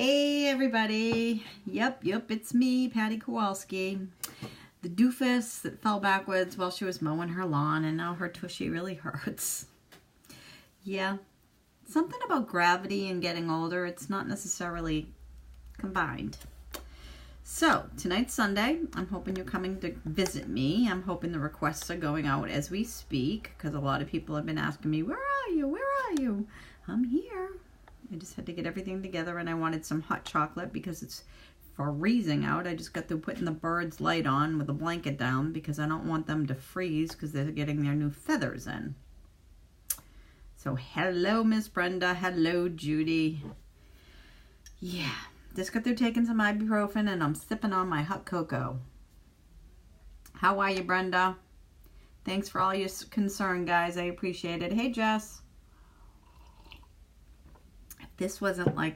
Hey everybody, yep, it's me, Patty Kowalski, the doofus that fell backwards while she was mowing her lawn and now her tushy really hurts. Yeah, something about gravity and getting older, it's not necessarily combined. So, tonight's Sunday, I'm hoping you're coming to visit me. I'm hoping the requests are going out as we speak because a lot of people have been asking me, where are you? Where are you? I'm here. I just had to get everything together and I wanted some hot chocolate because it's freezing out. I just got through putting the birds' light on with a blanket down because I don't want them to freeze because they're getting their new feathers in. So hello, Miss Brenda. Hello, Judy. Yeah, just got through taking some ibuprofen and I'm sipping on my hot cocoa. How are you, Brenda? Thanks for all your concern, guys. I appreciate it. Hey, Jess. This wasn't like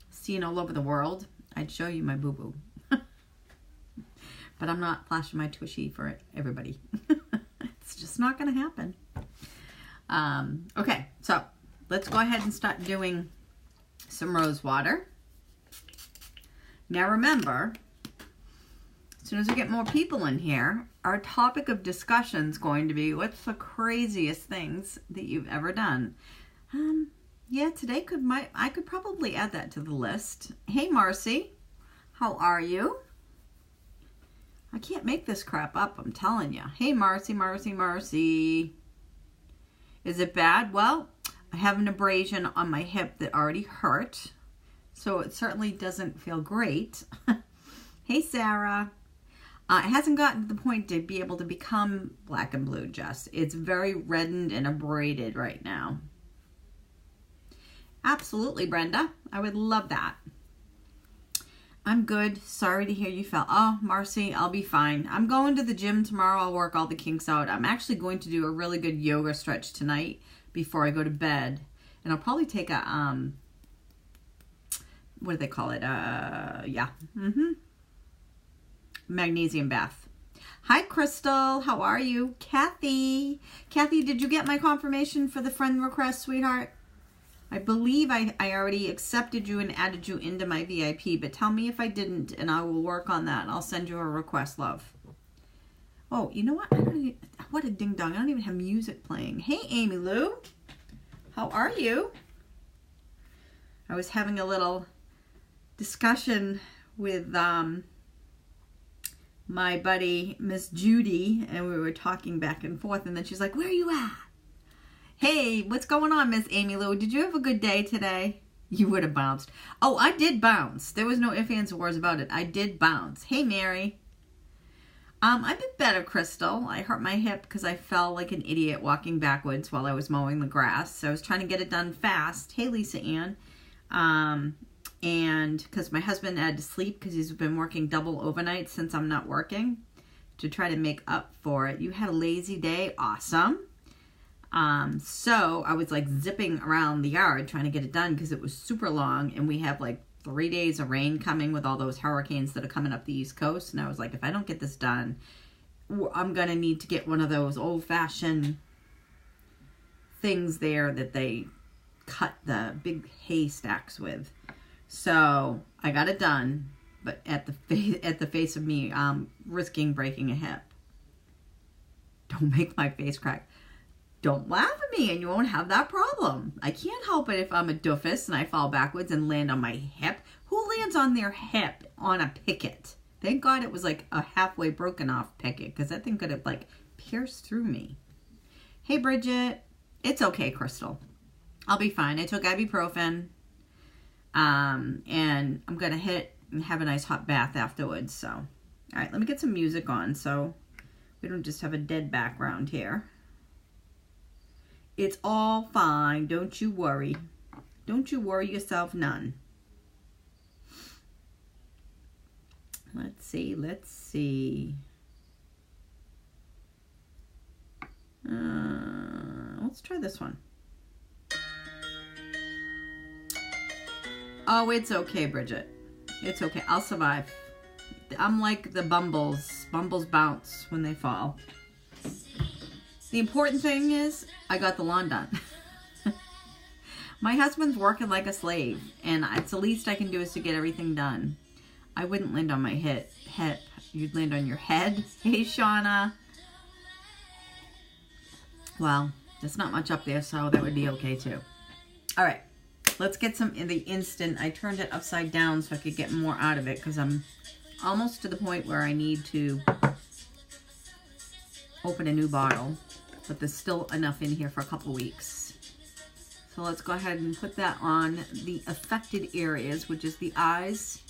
seen all over the world, I'd show you my boo-boo. But I'm not flashing my tushy for everybody. It's just not going to happen. Okay, so let's go ahead and start doing some rose water. Now remember, as soon as we get more people in here, our topic of discussion is going to be what's the craziest things that you've ever done. Yeah, today I could probably add that to the list. Hey, Marcy, how are you? I can't make this crap up, I'm telling you. Hey, Marcy. Is it bad? Well, I have an abrasion on my hip that already hurt, so it certainly doesn't feel great. Hey, Sarah. It hasn't gotten to the point to be able to become black and blue, Jess. It's very reddened and abraded right now. Absolutely, Brenda. I would love that. I'm good. Sorry to hear you fell. Oh, Marcy, I'll be fine. I'm going to the gym tomorrow. I'll work all the kinks out. I'm actually going to do a really good yoga stretch tonight before I go to bed. And I'll probably take a, what do they call it? Magnesium bath. Hi, Crystal. How are you? Kathy. Kathy, did you get my confirmation for the friend request, sweetheart? I believe I already accepted you and added you into my VIP, but tell me if I didn't, and I will work on that. I'll send you a request, love. Oh, you know what? What a ding-dong. I don't even have music playing. Hey, Amy Lou. How are you? I was having a little discussion with my buddy, Miss Judy, and we were talking back and forth, and then she's like, where are you at? Hey, what's going on, Miss Amy Lou? Did you have a good day today? You would have bounced. Oh, I did bounce. There was no ifs, ands, or words about it. I did bounce. Hey, Mary. I've been better, Crystal. I hurt my hip because I fell like an idiot walking backwards while I was mowing the grass. So I was trying to get it done fast. Hey, Lisa Ann. And because my husband had to sleep because he's been working double overnight since I'm not working to try to make up for it. You had a lazy day. Awesome. So I was like zipping around the yard trying to get it done because it was super long and we have like 3 days of rain coming with all those hurricanes that are coming up the East Coast. And I was like, if I don't get this done, I'm going to need to get one of those old-fashioned things there that they cut the big haystacks with. So I got it done, but at the face of me risking breaking a hip. Don't make my face crack. Don't laugh at me and you won't have that problem. I can't help it if I'm a doofus and I fall backwards and land on my hip. Who lands on their hip on a picket? Thank God it was like a halfway broken off picket because that thing could have like pierced through me. Hey, Bridget. It's okay, Crystal. I'll be fine. I took ibuprofen and I'm going to hit and have a nice hot bath afterwards. So, all right, let me get some music on so we don't just have a dead background here. It's all fine. Don't you worry. Don't you worry yourself none. Let's see. Let's try this one. Oh, it's okay, Bridget. It's okay. I'll survive. I'm like the Bumbles. Bumbles bounce when they fall. The important thing is I got the lawn done. My husband's working like a slave, and it's the least I can do is to get everything done. I wouldn't land on my hip. You'd land on your head. Hey, Shauna. Well, there's not much up there, so that would be okay too. All right, let's get some in the instant. I turned it upside down so I could get more out of it because I'm almost to the point where I need to open a new bottle, but there's still enough in here for a couple weeks. So let's go ahead and put that on the affected areas, which is the eyes,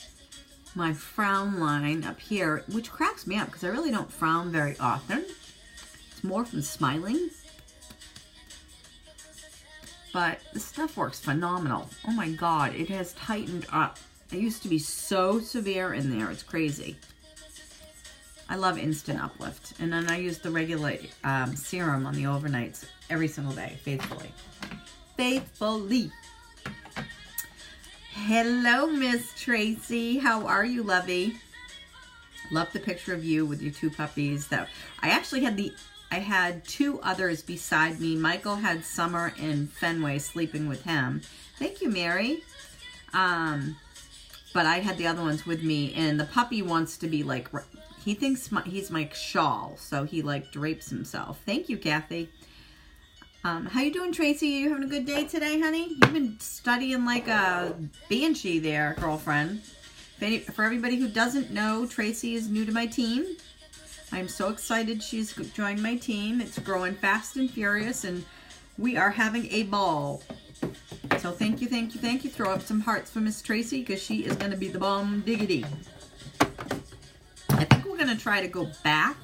my frown line up here, which cracks me up because I really don't frown very often. It's more from smiling. But the stuff works phenomenal. Oh my God, it has tightened up. It used to be so severe in there, it's crazy. I love Instant Uplift. And then I use the regular serum on the overnights every single day, faithfully. Faithfully. Hello, Miss Tracy. How are you, lovey? Love the picture of you with your two puppies. That I actually had two others beside me. Michael had Summer in Fenway sleeping with him. Thank you, Mary. But I had the other ones with me, and the puppy wants to be like, he thinks he's my shawl, so he like drapes himself. Thank you, Kathy. How you doing, Tracy? You having a good day today, honey? You've been studying like a banshee there, girlfriend. For everybody who doesn't know, Tracy is new to my team. I'm so excited she's joined my team. It's growing fast and furious, and we are having a ball. So thank you, thank you, thank you. Throw up some hearts for Miss Tracy because she is going to be the bomb diggity. I think we're going to try to go back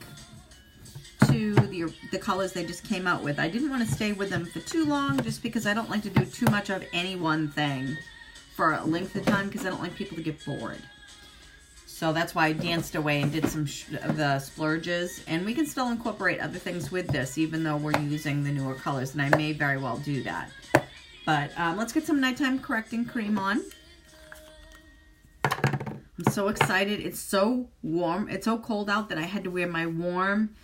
to the colors they just came out with. I didn't want to stay with them for too long just because I don't like to do too much of any one thing for a length of time because I don't like people to get bored. So that's why I danced away and did some of the splurges. And we can still incorporate other things with this, even though we're using the newer colors. And I may very well do that. But let's get some nighttime correcting cream on. I'm so excited. It's so warm. It's so cold out that I had to wear my warm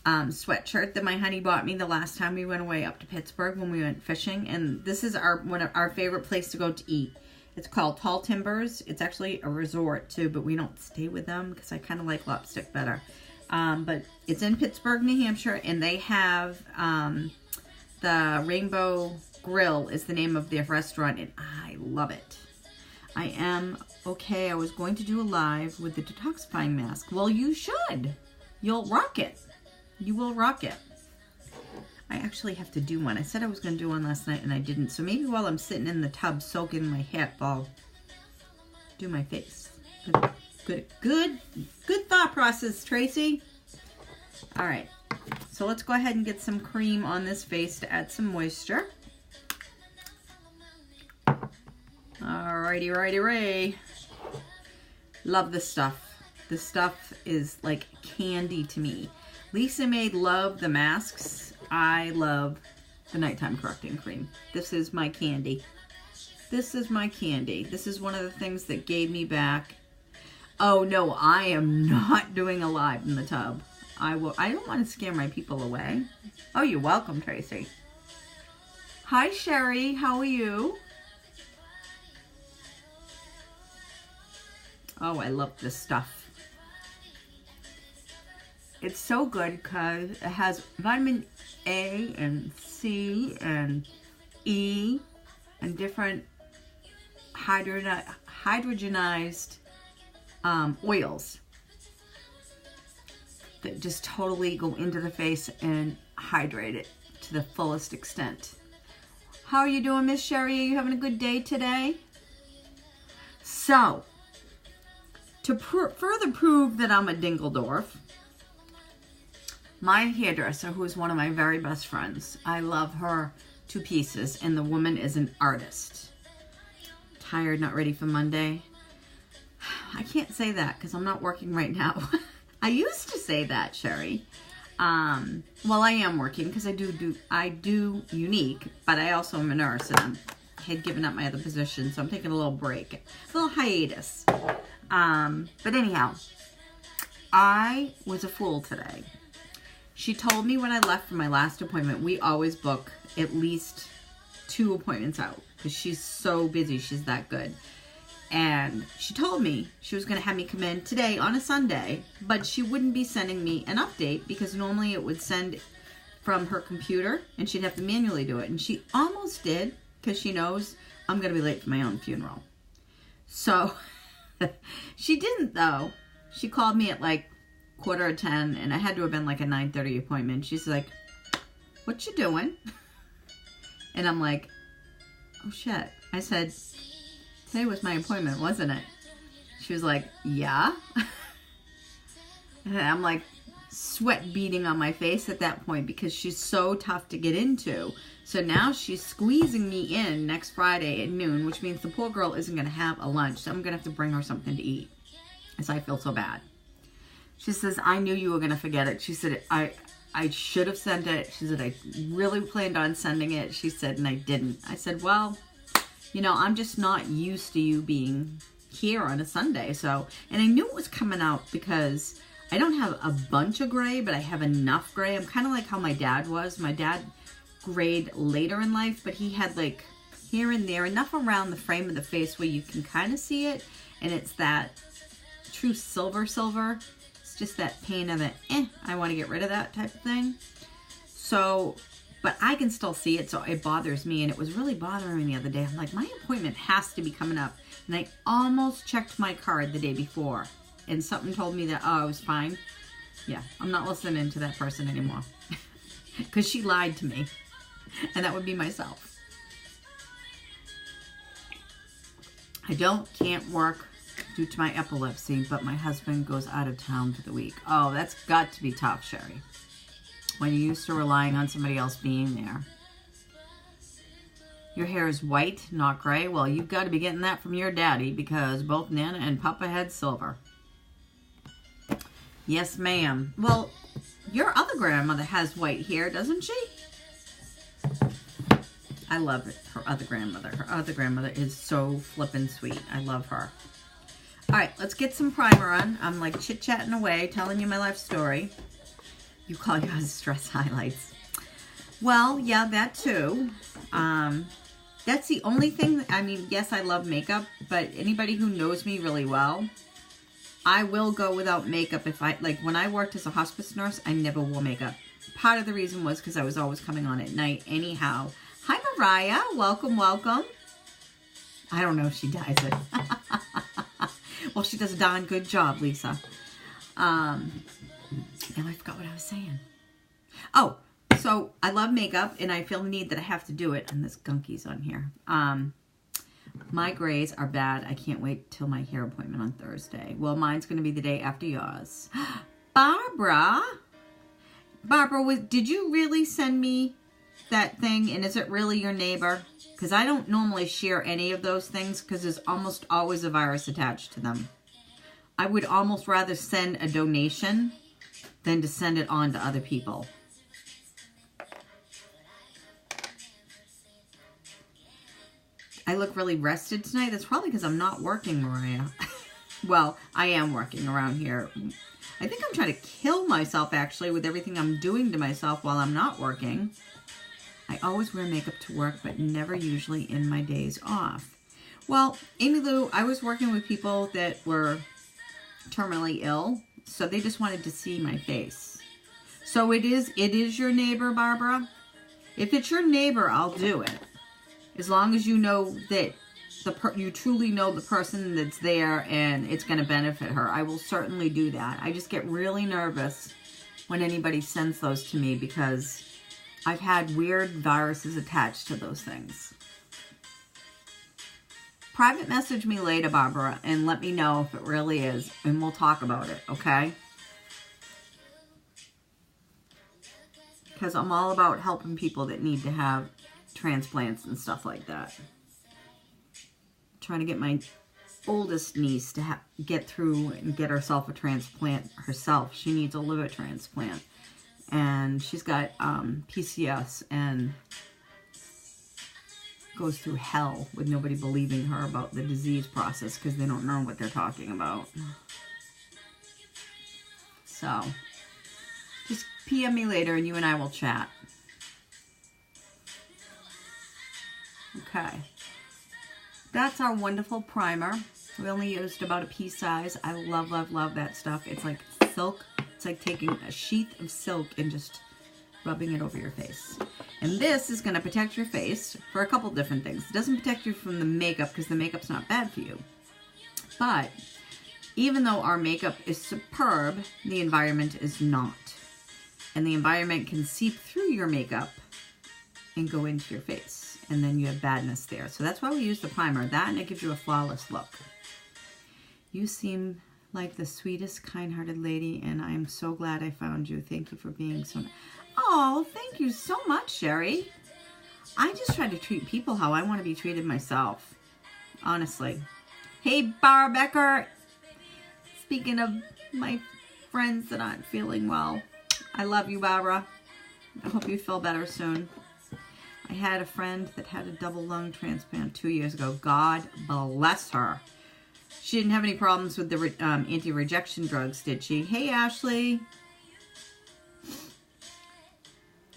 sweatshirt that my honey bought me the last time we went away up to Pittsburgh when we went fishing. And this is one of our favorite place to go to eat. It's called Tall Timbers. It's actually a resort too, but we don't stay with them because I kind of like Lopstick better. But it's in Pittsburgh, New Hampshire, and they have the Rainbow Grill is the name of their restaurant, and I love it. I am okay. I was going to do a live with the detoxifying mask. Well, you should. You'll rock it. You will rock it. I actually have to do one. I said I was going to do one last night and I didn't. So maybe while I'm sitting in the tub soaking my hip, I'll do my face. Good thought process, Tracy. All right. So let's go ahead and get some cream on this face to add some moisture. Alrighty, righty. Love this stuff. This stuff is like candy to me. Lisa Maid loved the masks. I love the nighttime correcting cream. This is my candy. This is my candy. This is one of the things that gave me back. Oh no, I am not doing a live in the tub. I don't want to scare my people away. Oh, you're welcome, Tracy. Hi, Sherry. How are you? Oh, I love this stuff. It's so good because it has vitamin A and C and E and different hydrogenized oils that just totally go into the face and hydrate it to the fullest extent. How are you doing, Miss Sherry? Are you having a good day today? So, to further prove that I'm a Dingledorf, my hairdresser, who is one of my very best friends, I love her to pieces, and the woman is an artist. Tired, not ready for Monday? I can't say that because I'm not working right now. I used to say that, Sherry. Well, I am working because I do unique, but I also am a nurse, and I had given up my other position, so I'm taking a little break, a little hiatus. But anyhow, I was a fool today. She told me when I left for my last appointment, we always book at least 2 appointments out. because she's so busy. She's that good. And she told me she was going to have me come in today on a Sunday, but she wouldn't be sending me an update because normally it would send from her computer and she'd have to manually do it. And she almost did because she knows I'm going to be late for my own funeral. So she didn't, though. She called me at like 9:45, and I had to have been like a 9:30 appointment. She's like, "What you doing?" And I'm like, "Oh shit." I said, "Today was my appointment, wasn't it?" She was like, "Yeah." And I'm like, sweat beading on my face at that point because she's so tough to get into. So now she's squeezing me in next Friday at noon, which means the poor girl isn't going to have a lunch. So I'm going to have to bring her something to eat because I feel so bad. She says, "I knew you were going to forget it." She said, I should have sent it. She said, "I really planned on sending it." She said, "And I didn't." I said, "Well, you know, I'm just not used to you being here on a Sunday." So, and I knew it was coming out because I don't have a bunch of gray, but I have enough gray. I'm kind of like how my dad was. My dad grayed later in life, but he had like here and there, enough around the frame of the face where you can kind of see it. And it's that true silver. It's just that pain of it. I want to get rid of that type of thing. So, but I can still see it, so it bothers me. And it was really bothering me the other day. I'm like, my appointment has to be coming up. And I almost checked my card the day before. And something told me that, oh, I was fine. Yeah, I'm not listening to that person anymore. Because she lied to me. And that would be myself. I can't work due to my epilepsy, but my husband goes out of town for the week. Oh, that's got to be tough, Sherry. When you're used to relying on somebody else being there. Your hair is white, not gray. Well, you've got to be getting that from your daddy because both Nana and Papa had silver. Yes, ma'am. Well, your other grandmother has white hair, doesn't she? I love it, her other grandmother. Her other grandmother is so flippin' sweet. I love her. All right, let's get some primer on. I'm like chit-chatting away, telling you my life story. You call yours stress highlights. Well, yeah, that too. That's the only thing. I mean, yes, I love makeup, but anybody who knows me really well, I will go without makeup if like when I worked as a hospice nurse, I never wore makeup. Part of the reason was because I was always coming on at night anyhow. Hi, Mariah. Welcome, welcome. I don't know if she dyes it. Well, she does a darn good job, Lisa. Now I forgot what I was saying. Oh, so I love makeup, and I feel the need that I have to do it. And there's gunkies on here. My grays are bad. I can't wait till my hair appointment on Thursday. Well, mine's going to be the day after yours. Barbara, did you really send me that thing? And is it really your neighbor? Because I don't normally share any of those things because there's almost always a virus attached to them. I would almost rather send a donation than to send it on to other people. I look really rested tonight. That's probably because I'm not working, Mariah. Well, I am working around here. I think I'm trying to kill myself, actually, with everything I'm doing to myself while I'm not working. I always wear makeup to work, but never usually in my days off. Well, Amy Lou, I was working with people that were terminally ill, so they just wanted to see my face. So it is your neighbor, Barbara. If it's your neighbor, I'll do it. As long as you know that you truly know the person that's there and it's going to benefit her, I will certainly do that. I just get really nervous when anybody sends those to me because I've had weird viruses attached to those things. Private message me later, Barbara, and let me know if it really is, and we'll talk about it, okay? Because I'm all about helping people that need to have transplants and stuff like that. Trying to get my oldest niece to get through and get herself a transplant herself. She needs a liver transplant. And she's got PCS and goes through hell with nobody believing her about the disease process because they don't know what they're talking about. So, just PM me later and you and I will chat. Okay. that's our wonderful primer. We only used about a pea size. I love, love, love that stuff. It's like silk. It's like taking a sheath of silk and just rubbing it over your face. And this is going to protect your face for a couple different things. It doesn't protect you from the makeup because the makeup's not bad for you. But even though our makeup is superb, the environment is not. And the environment can seep through your makeup and go into your face. And then you have badness there. So that's why we use the primer. That, and it gives you a flawless look. You seem like the sweetest, kind-hearted lady, and I'm so glad I found you. Thank you for being so nice. Oh, thank you so much, Sherry. I just try to treat people how I want to be treated myself. Honestly. Hey, Barbara Becker. Speaking of my friends that aren't feeling well, I love you, Barbara. I hope you feel better soon. I had a friend that had a double lung transplant 2 years ago. God bless her. She didn't have any problems with the anti-rejection drugs, did she? Hey, Ashley.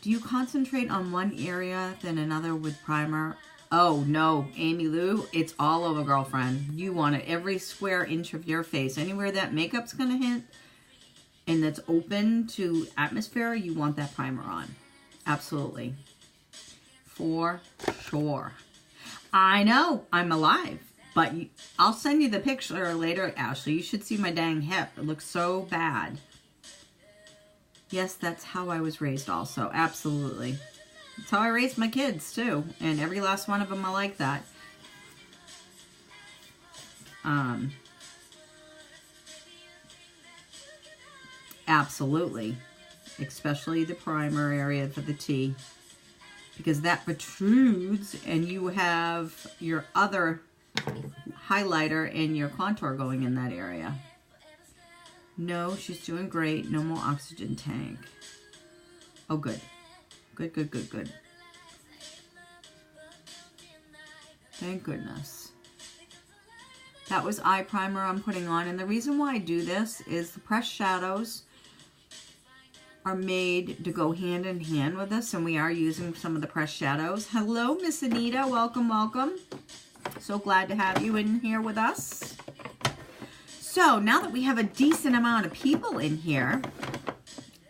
Do you concentrate on one area than another with primer? Oh, no, Amy Lou, it's all over, girlfriend. You want it every square inch of your face. Anywhere that makeup's going to hit and that's open to atmosphere, you want that primer on. Absolutely. For sure. I know, I'm alive. But I'll send you the picture later, Ashley. You should see my dang hip. It looks so bad. Yes, that's how I was raised also. Absolutely. That's how I raised my kids, too. And every last one of them are like that. Absolutely. Especially the primer area for the T. Because that protrudes and you have your other highlighter and your contour going in that area. No, she's doing great. No more oxygen tank. Oh, good. Good, good, good, good. Thank goodness. That was eye primer I'm putting on. And the reason why I do this is the pressed shadows are made to go hand in hand with this. And we are using some of the pressed shadows. Hello, Miss Anita. Welcome, welcome. So glad to have you in here with us. So now that we have a decent amount of people in here,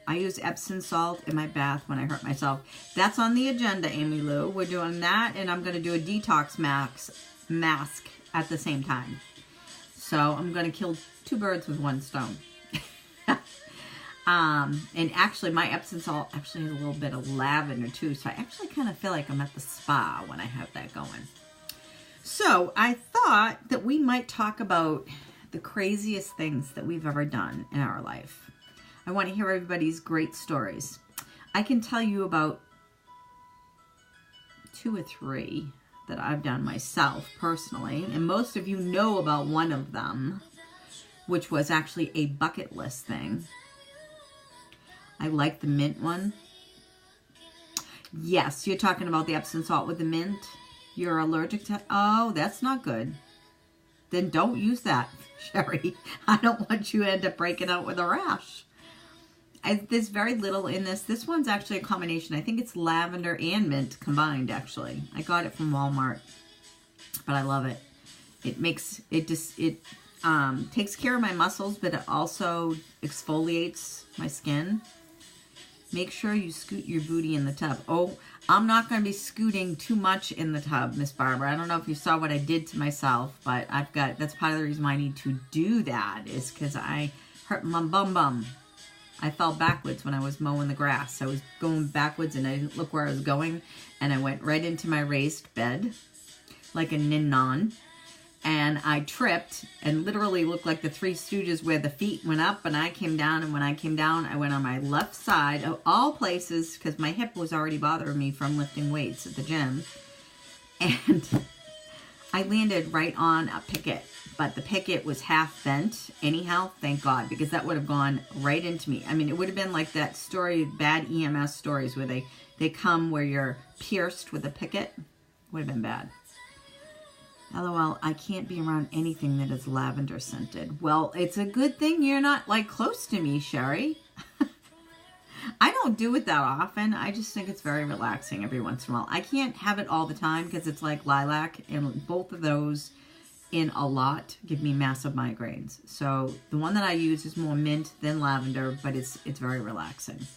I use Epsom salt in my bath when I hurt myself. That's on the agenda, Amy Lou. We're doing that, and I'm going to do a detox mask at the same time. So I'm going to kill two birds with one stone. And actually, my Epsom salt actually has a little bit of lavender too, so I actually kind of feel like I'm at the spa when I have that going. So I thought that we might talk about the craziest things that we've ever done in our life. I want to hear everybody's great stories. I can tell you about 2 or 3 that I've done myself personally, and most of you know about one of them, which was actually a bucket list thing. I like the mint one. Yes, you're talking about the Epsom salt with the mint. You're allergic to... Oh, that's not good. Then don't use that, Sherry. I don't want you to end up breaking out with a rash. There's very little in this. This one's actually a combination. I think it's lavender and mint combined, actually. I got it from Walmart, but I love it. It makes... It takes care of my muscles, but it also exfoliates my skin. Make sure you scoot your booty in the tub. Oh, I'm not going to be scooting too much in the tub, Miss Barbara. I don't know if you saw what I did to myself, but that's part of the reason why I need to do that is because I hurt my bum. I fell backwards when I was mowing the grass. I was going backwards and I didn't look where I was going, and I went right into my raised bed like a nin-non. And I tripped and literally looked like the Three Stooges where the feet went up and I came down. And when I came down, I went on my left side of all places because my hip was already bothering me from lifting weights at the gym. And I landed right on a picket. But the picket was half bent anyhow, thank God, because that would have gone right into me. I mean, it would have been like that story, bad EMS stories where they come where you're pierced with a picket. Would have been bad. LOL, I can't be around anything that is lavender scented. Well, it's a good thing you're not, like, close to me, Sherry. I don't do it that often. I just think it's very relaxing every once in a while. I can't have it all the time because it's like lilac, and both of those in a lot give me massive migraines. So the one that I use is more mint than lavender, but it's very relaxing.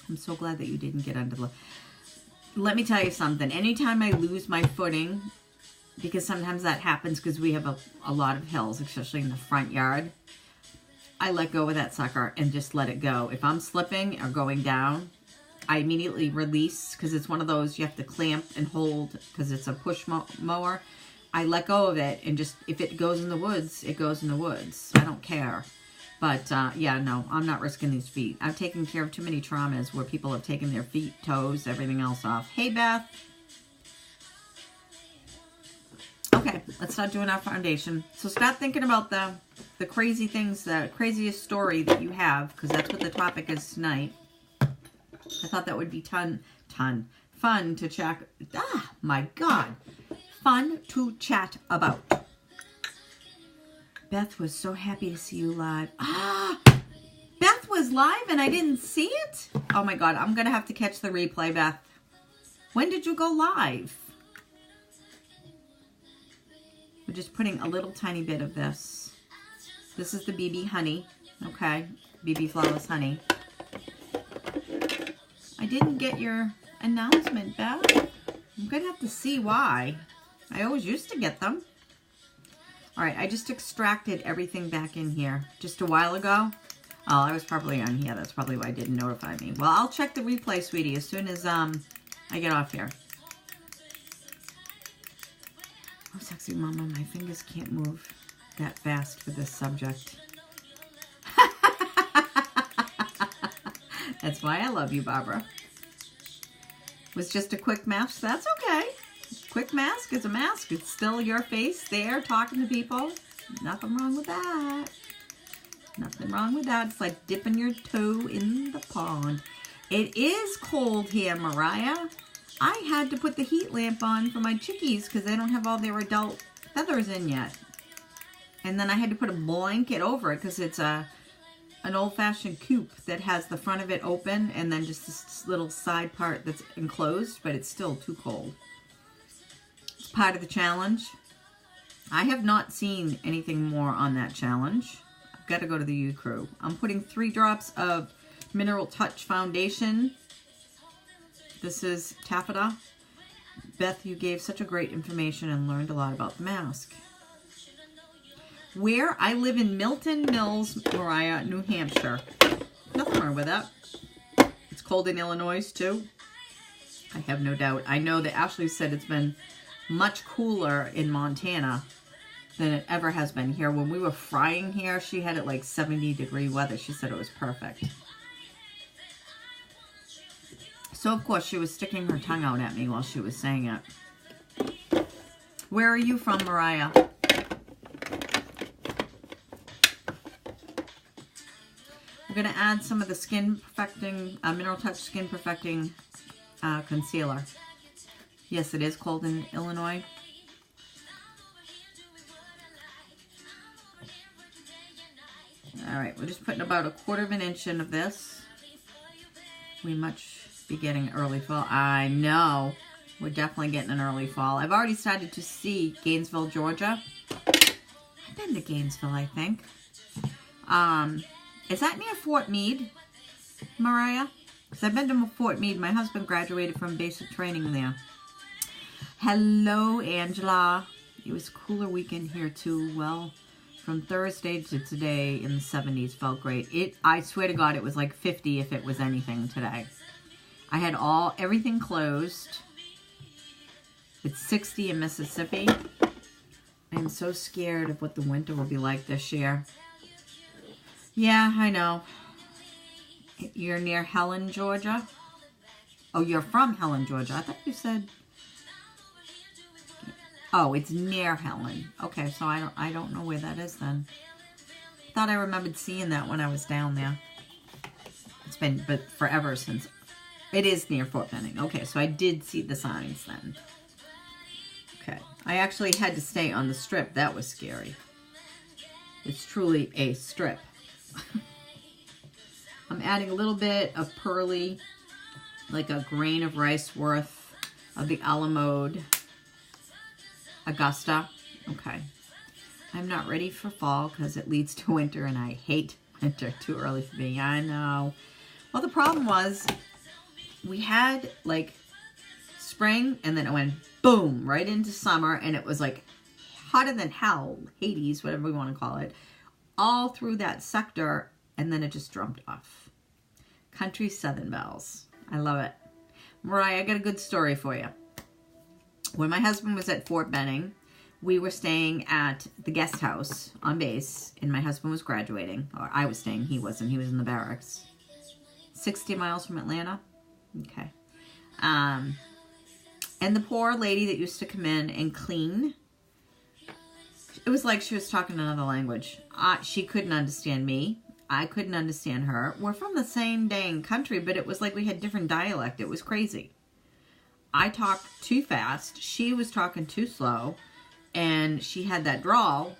I'm so glad that you didn't get under the... Let me tell you something. Anytime I lose my footing, because sometimes that happens because we have a lot of hills, especially in the front yard, I let go of that sucker and just let it go. If I'm slipping or going down, I immediately release, because it's one of those you have to clamp and hold because it's a push mower. I let go of it, and just, if it goes in the woods, it goes in the woods. I don't care. But, yeah, no, I'm not risking these feet. I've taken care of too many traumas where people have taken their feet, toes, everything else off. Hey, Beth. Okay, let's start doing our foundation. So start thinking about the crazy things, the craziest story that you have, because that's what the topic is tonight. I thought that would be fun to chat. Ah, my God. Fun to chat about. Beth was so happy to see you live. Ah, Beth was live and I didn't see it? Oh my God, I'm going to have to catch the replay, Beth. When did you go live? We're just putting a little tiny bit of this. This is the BB honey. Okay, BB Flawless honey. I didn't get your announcement, Beth. I'm going to have to see why. I always used to get them. All right, I just extracted everything back in here just a while ago. Oh, I was probably on here. That's probably why it didn't notify me. Well, I'll check the replay, sweetie, as soon as I get off here. Oh, sexy mama, my fingers can't move that fast for this subject. That's why I love you, Barbara. It was just a quick mask. That's okay. Quick mask is a mask. It's still your face there talking to people. Nothing wrong with that. Nothing wrong with that. It's like dipping your toe in the pond. It is cold here, Mariah. I had to put the heat lamp on for my chickies because they don't have all their adult feathers in yet. And then I had to put a blanket over it because it's an old-fashioned coop that has the front of it open and then just this little side part that's enclosed, but it's still too cold. It's part of the challenge. I have not seen anything more on that challenge. I've got to go to the U Crew. I'm putting 3 drops of Mineral Touch Foundation. This is taffeta. Beth, you gave such a great information and learned a lot about the mask. Where? I live in Milton Mills, Mariah, New Hampshire. Nothing wrong with that. It's cold in Illinois, too. I have no doubt. I know that Ashley said it's been much cooler in Montana than it ever has been here. When we were frying here, she had it like 70-degree weather. She said it was perfect. So, of course, she was sticking her tongue out at me while she was saying it. Where are you from, Mariah? We're going to add some of the Skin Perfecting, Mineral Touch Skin Perfecting Concealer. Yes, it is cold in Illinois. All right, we're just putting about 1/4 of an inch in of this. We much be getting early fall. I know. We're definitely getting an early fall. I've already started to see Gainesville, Georgia. I've been to Gainesville, I think. Is that near Fort Meade, Mariah? Because I've been to Fort Meade. My husband graduated from basic training there. Hello, Angela. It was a cooler weekend here, too. Well, from Thursday to today in the 70s felt great. I swear to God, it was like 50 if it was anything today. I had everything closed. It's 60 in Mississippi. I'm so scared of what the winter will be like this year. Yeah, I know. You're near Helen, Georgia? Oh, you're from Helen, Georgia. I thought you said... Oh, it's near Helen. Okay, so I don't know where that is then. Thought I remembered seeing that when I was down there. It's been but forever since. It is near Fort Benning. Okay, so I did see the signs then. Okay, I actually had to stay on the strip. That was scary. It's truly a strip. I'm adding a little bit of Pearly, like a grain of rice worth of the a la mode Augusta. Okay. I'm not ready for fall because it leads to winter, and I hate winter. Too early for me. I know. Well, the problem was we had like spring, and then it went boom right into summer, and it was like hotter than hell, Hades, whatever we want to call it, all through that sector, and then it just dropped off. Country Southern Bells. I love it. Mariah, I got a good story for you. When my husband was at Fort Benning, we were staying at the guest house on base, and my husband was graduating. Or I was staying. He wasn't. He was in the barracks. 60 miles from Atlanta. Okay. And the poor lady that used to come in and clean, it was like she was talking another language. She couldn't understand me. I couldn't understand her. We're from the same dang country, but it was like we had different dialect. It was crazy. I talked too fast. She was talking too slow. And she had that drawl.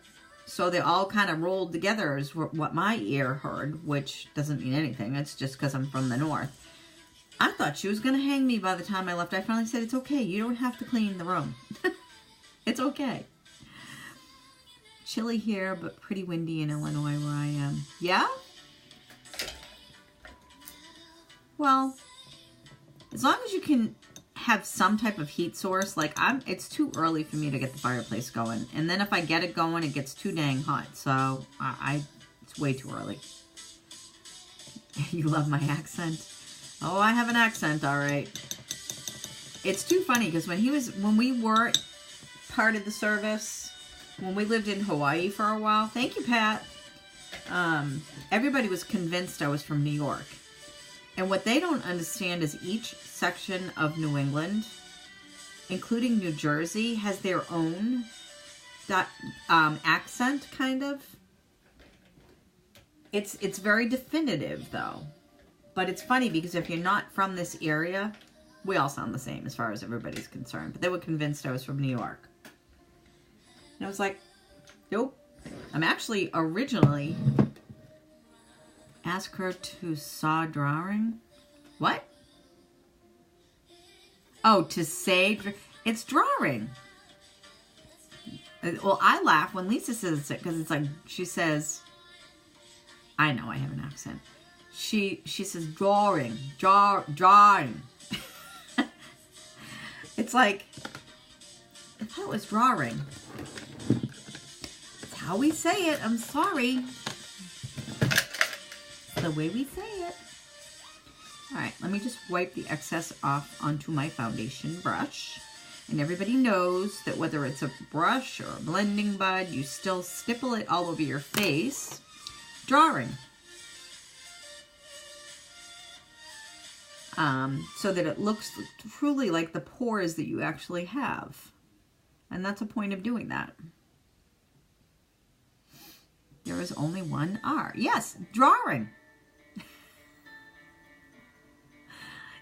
So they all kind of rolled together is what my ear heard, which doesn't mean anything. It's just because I'm from the north. I thought she was going to hang me by the time I left. I finally said, it's okay. You don't have to clean the room. It's okay. Chilly here, but pretty windy in Illinois where I am. Yeah? Well, as long as you can have some type of heat source, like it's too early for me to get the fireplace going. And then if I get it going, it gets too dang hot. So it's way too early. You love my accent? Oh, I have an accent, all right. It's too funny because when we were part of the service, when we lived in Hawaii for a while, thank you, Pat. Everybody was convinced I was from New York. And what they don't understand is each section of New England, including New Jersey, has their own accent, kind of. It's very definitive, though. But it's funny because if you're not from this area, we all sound the same as far as everybody's concerned. But they were convinced I was from New York. And I was like, nope. I'm actually originally... Ask her to saw drawing. What? Oh, to say... It's drawing. Well, I laugh when Lisa says it because it's like, she says... I know I have an accent. She says drawing. Drawing. It's like... I thought it was drawing. It's how we say it. I'm sorry. The way we say it. All right, let me just wipe the excess off onto my foundation brush. And everybody knows that whether it's a brush or a blending bud, you still stipple it all over your face. Drawing. So that it looks truly like the pores that you actually have. And that's a point of doing that. There is only one R. Yes, drawing.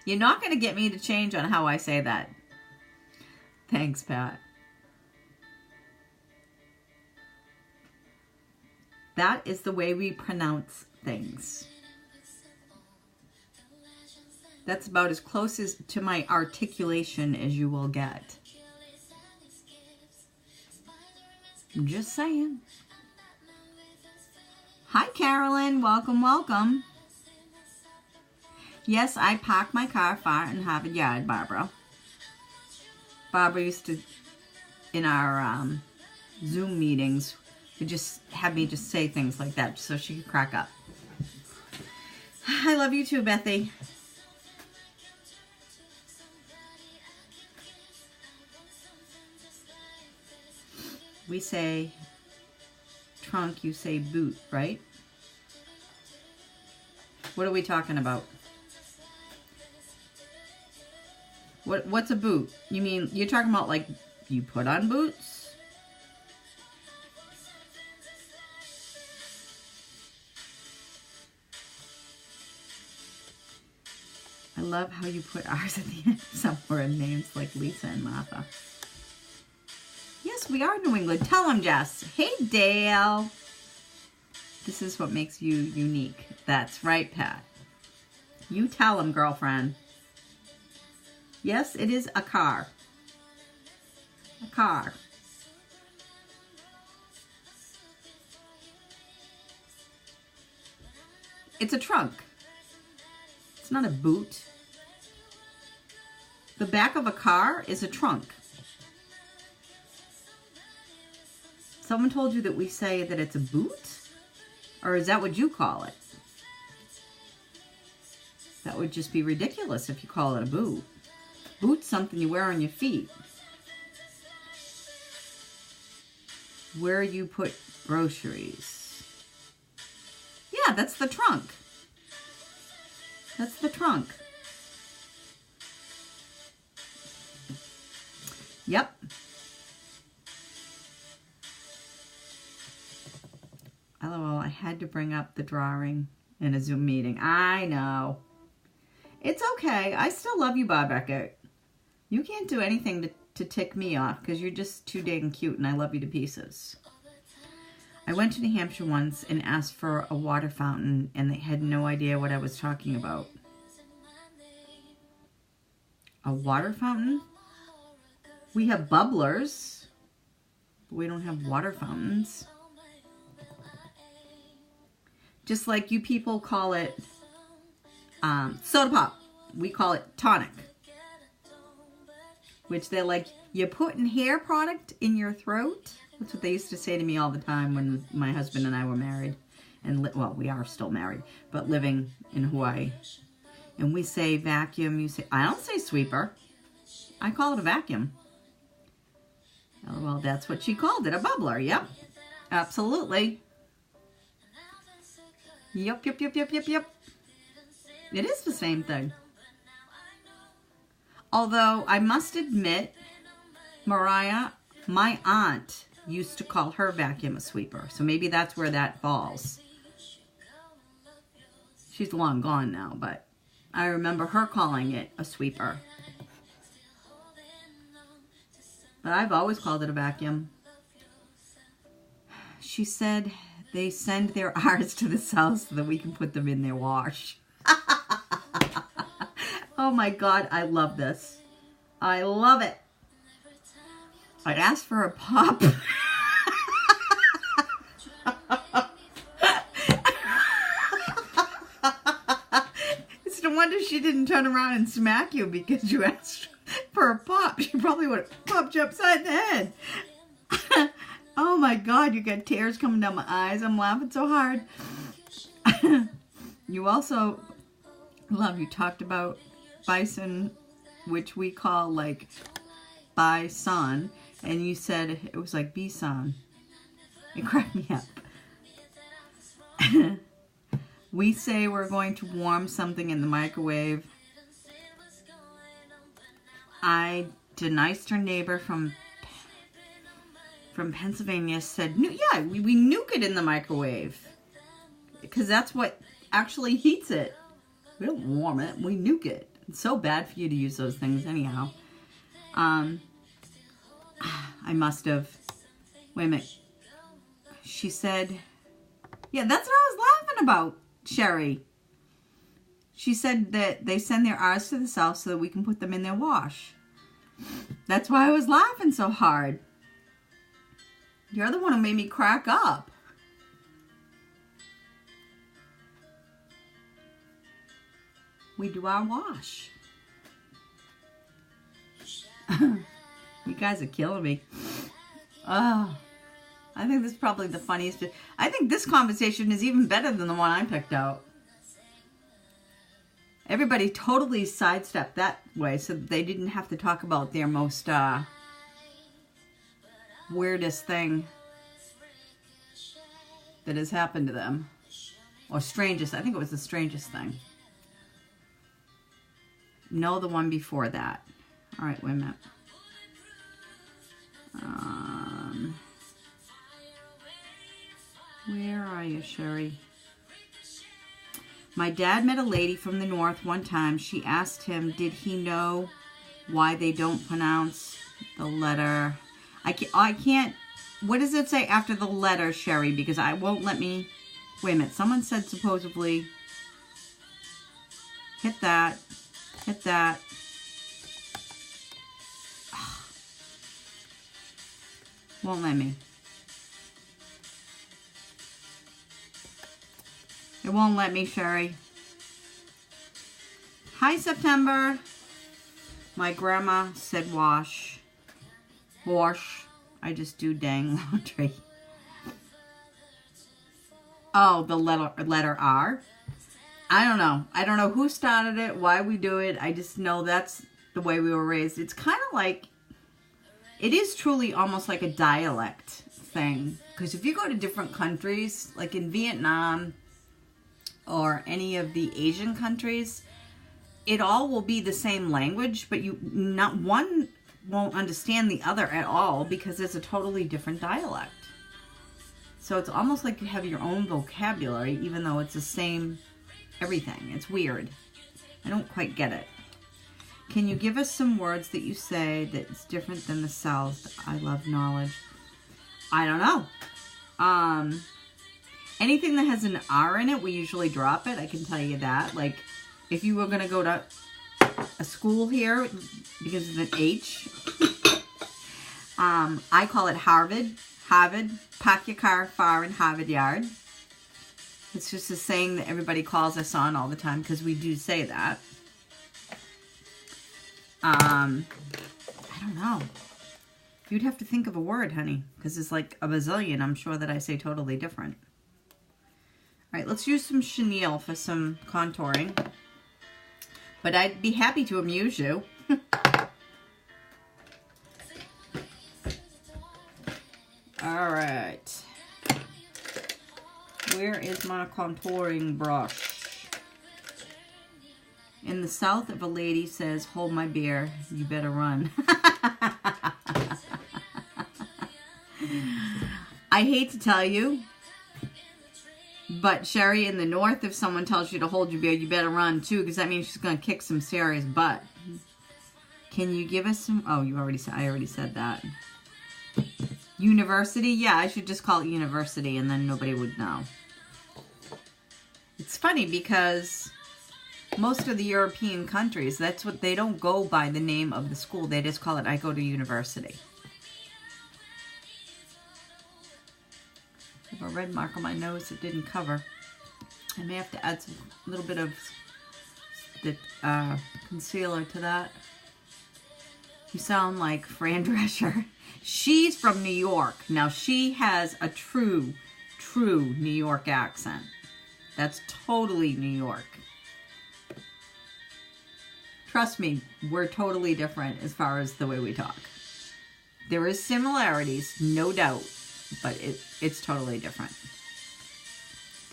You're not going to get me to change on how I say that. Thanks, Pat. That is the way we pronounce things. That's about as close as to my articulation as you will get. I'm just saying. Hi, Carolyn. Welcome, welcome. Yes, I park my car far in Harvard Yard, Barbara. Barbara used to, in our Zoom meetings, would just have me just say things like that so she could crack up. I love you too, Bethy. We say trunk, you say boot, right? What are we talking about? What's a boot? You mean, you're talking about like you put on boots? I love how you put ours at the end somewhere in names like Lisa and Martha. Yes, we are New England. Tell them, Jess. Hey, Dale. This is what makes you unique. That's right, Pat. You tell him, girlfriend. Yes, it is a car. A car. It's a trunk. It's not a boot. The back of a car is a trunk. Someone told you that we say that it's a boot? Or is that what you call it? That would just be ridiculous if you call it a boot. Boot's something you wear on your feet. Where you put groceries. Yeah, that's the trunk. That's the trunk. Yep. LOL, I had to bring up the drawing in a Zoom meeting. I know. It's okay. I still love you, Bob Eckert. You can't do anything to tick me off because you're just too dang cute and I love you to pieces. I went to New Hampshire once and asked for a water fountain and they had no idea what I was talking about. A water fountain? We have bubblers, but we don't have water fountains. Just like you people call it soda pop. We call it tonic. Which they're like, you're putting hair product in your throat? That's what they used to say to me all the time when my husband and I were married. And, well, we are still married, but living in Hawaii. And we say vacuum, you say, I don't say sweeper. I call it a vacuum. Oh, well, that's what she called it, a bubbler. Yep, absolutely. Yep. It is the same thing. Although, I must admit, Mariah, my aunt used to call her vacuum a sweeper. So maybe that's where that falls. She's long gone now, but I remember her calling it a sweeper. But I've always called it a vacuum. She said they send their R's to the south so that we can put them in their wash. Oh my God, I love this. I love it. I asked for a pop. It's no wonder she didn't turn around and smack you because you asked for a pop. She probably would have popped you upside the head. Oh my God, you got tears coming down my eyes. I'm laughing so hard. You also, love, you talked about bison, which we call like bison, and you said it was like bison. It cracked me up. We say we're going to warm something in the microwave. An Eastern neighbor from Pennsylvania said, yeah, we nuke it in the microwave. Because that's what actually heats it. We don't warm it, we nuke it. It's so bad for you to use those things anyhow. I must have, wait a minute. She said, yeah, that's what I was laughing about, Sherry. She said that they send their R's to the south so that we can put them in their wash. That's why I was laughing so hard. You're the one who made me crack up. We do our wash. You guys are killing me. Oh, I think this is probably the funniest. I think this conversation is even better than the one I picked out. Everybody totally sidestepped that way so that they didn't have to talk about their most weirdest thing that has happened to them. Or strangest. I think it was the strangest thing. No, the one before that. All right, wait a minute. Where are you, Sherry? My dad met a lady from the north one time. She asked him, did he know why they don't pronounce the letter? I can't. What does it say after the letter, Sherry? Because I won't let me. Wait a minute. Someone said supposedly. Hit that. Hit that. Won't let me. It won't let me, Sherry. Hi, September. My grandma said wash. Wash. I just do dang laundry. Oh, the letter R. I don't know. I don't know who started it, why we do it. I just know that's the way we were raised. It's kind of like, it is truly almost like a dialect thing. Because if you go to different countries, like in Vietnam or any of the Asian countries, it all will be the same language, but not one won't understand the other at all because it's a totally different dialect. So it's almost like you have your own vocabulary, even though it's the same everything. It's weird. I don't quite get it. Can you give us some words that you say that's different than the South? I love knowledge. I don't know. Anything that has an R in it, we usually drop it. I can tell you that. Like, if you were going to go to a school here because of an H, I call it Harvard. Harvard. Park your car far in Harvard Yard. It's just a saying that everybody calls us on all the time because we do say that. I don't know. You'd have to think of a word, honey, because it's like a bazillion. I'm sure that I say totally different. All right, let's use some chenille for some contouring. But I'd be happy to amuse you. All right. Where is my contouring brush? In the South, if a lady says, hold my beer, you better run. I hate to tell you, but Sherry, in the North, if someone tells you to hold your beer, you better run too, because that means she's going to kick some serious butt. Can you give us some? Oh, you already said. I already said that. University? Yeah, I should just call it university, and then nobody would know. It's funny because most of the European countries, that's what they don't go by the name of the school. They just call it, I go to university. I have a red mark on my nose that didn't cover. I may have to add some little bit of the concealer to that. You sound like Fran Drescher. She's from New York. Now, she has a true New York accent. That's totally New York. Trust me, we're totally different as far as the way we talk. There is similarities, no doubt, but it's totally different.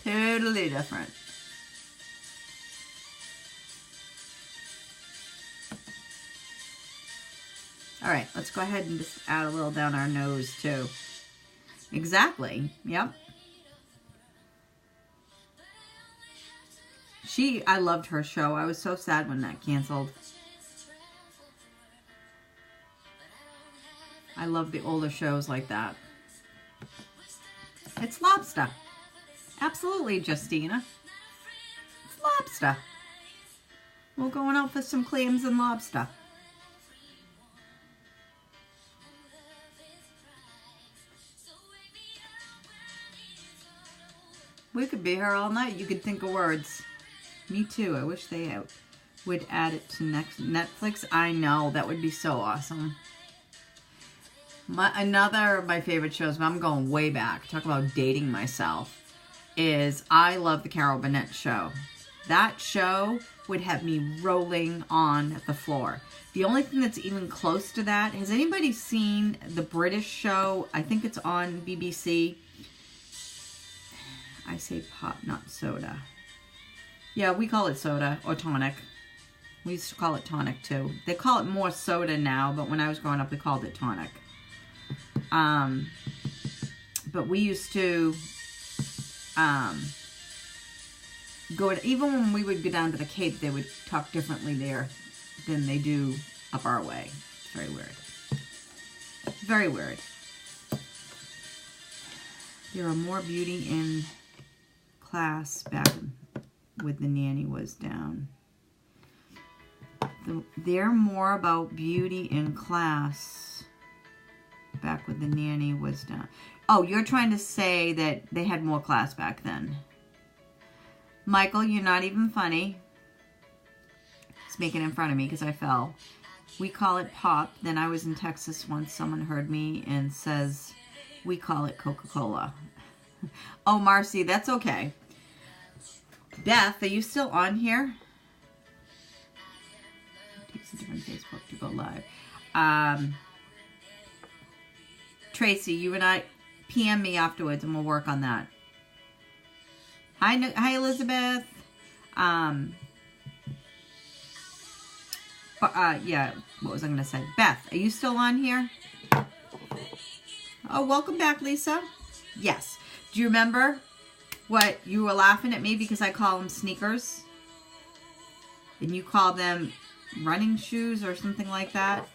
Totally different. All right, let's go ahead and just add a little down our nose too. Exactly, yep. I loved her show. I was so sad when that canceled. I love the older shows like that. It's lobster. Absolutely, Justina. It's lobster. We're going out for some clams and lobster. We could be here all night. You could think of words. Me too. I wish they would add it to Netflix. I know. That would be so awesome. Another of my favorite shows, but I'm going way back, talk about dating myself, is I love the Carol Burnett show. That show would have me rolling on the floor. The only thing that's even close to that, has anybody seen the British show? I think it's on BBC. I say pop, not soda. Yeah, we call it soda or tonic. We used to call it tonic too. They call it more soda now, but when I was growing up, we called it tonic. But we used to go to, even when we would go down to the Cape, they would talk differently there than they do up our way. It's very weird. Very weird. There are more beauty in class back with the nanny was down. They're more about beauty in class. Back when the nanny was done. Oh, you're trying to say that they had more class back then. Michael, you're not even funny. He's making it in front of me because I fell. We call it pop. Then I was in Texas once. Someone heard me and says, we call it Coca-Cola. Oh, Marcy, that's okay. Beth, are you still on here? It takes a different Facebook to go live. Tracy, you and I, PM me afterwards and we'll work on that. Hi, Elizabeth. Yeah, what was I going to say? Beth, are you still on here? Oh, welcome back, Lisa. Yes. Do you remember what you were laughing at me because I call them sneakers? And you call them running shoes or something like that?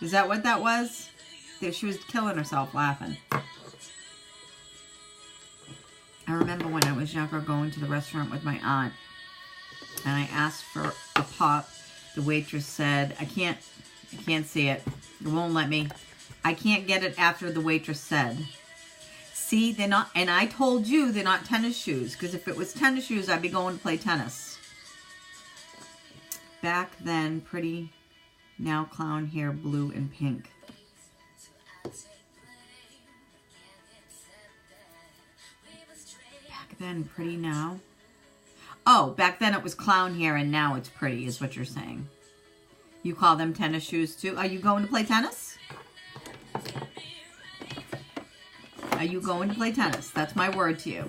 Is that what that was? She was killing herself laughing. I remember when I was younger going to the restaurant with my aunt and I asked for a pop. The waitress said, I can't see it. It won't let me. I can't get it after the waitress said. See, they're not, and I told you they're not tennis shoes, because if it was tennis shoes, I'd be going to play tennis. Back then, pretty, now clown hair, blue and pink. Back then, pretty now. Oh, back then it was clown hair and now it's pretty, is what you're saying. You call them tennis shoes too? Are you going to play tennis? Are you going to play tennis? That's my word to you.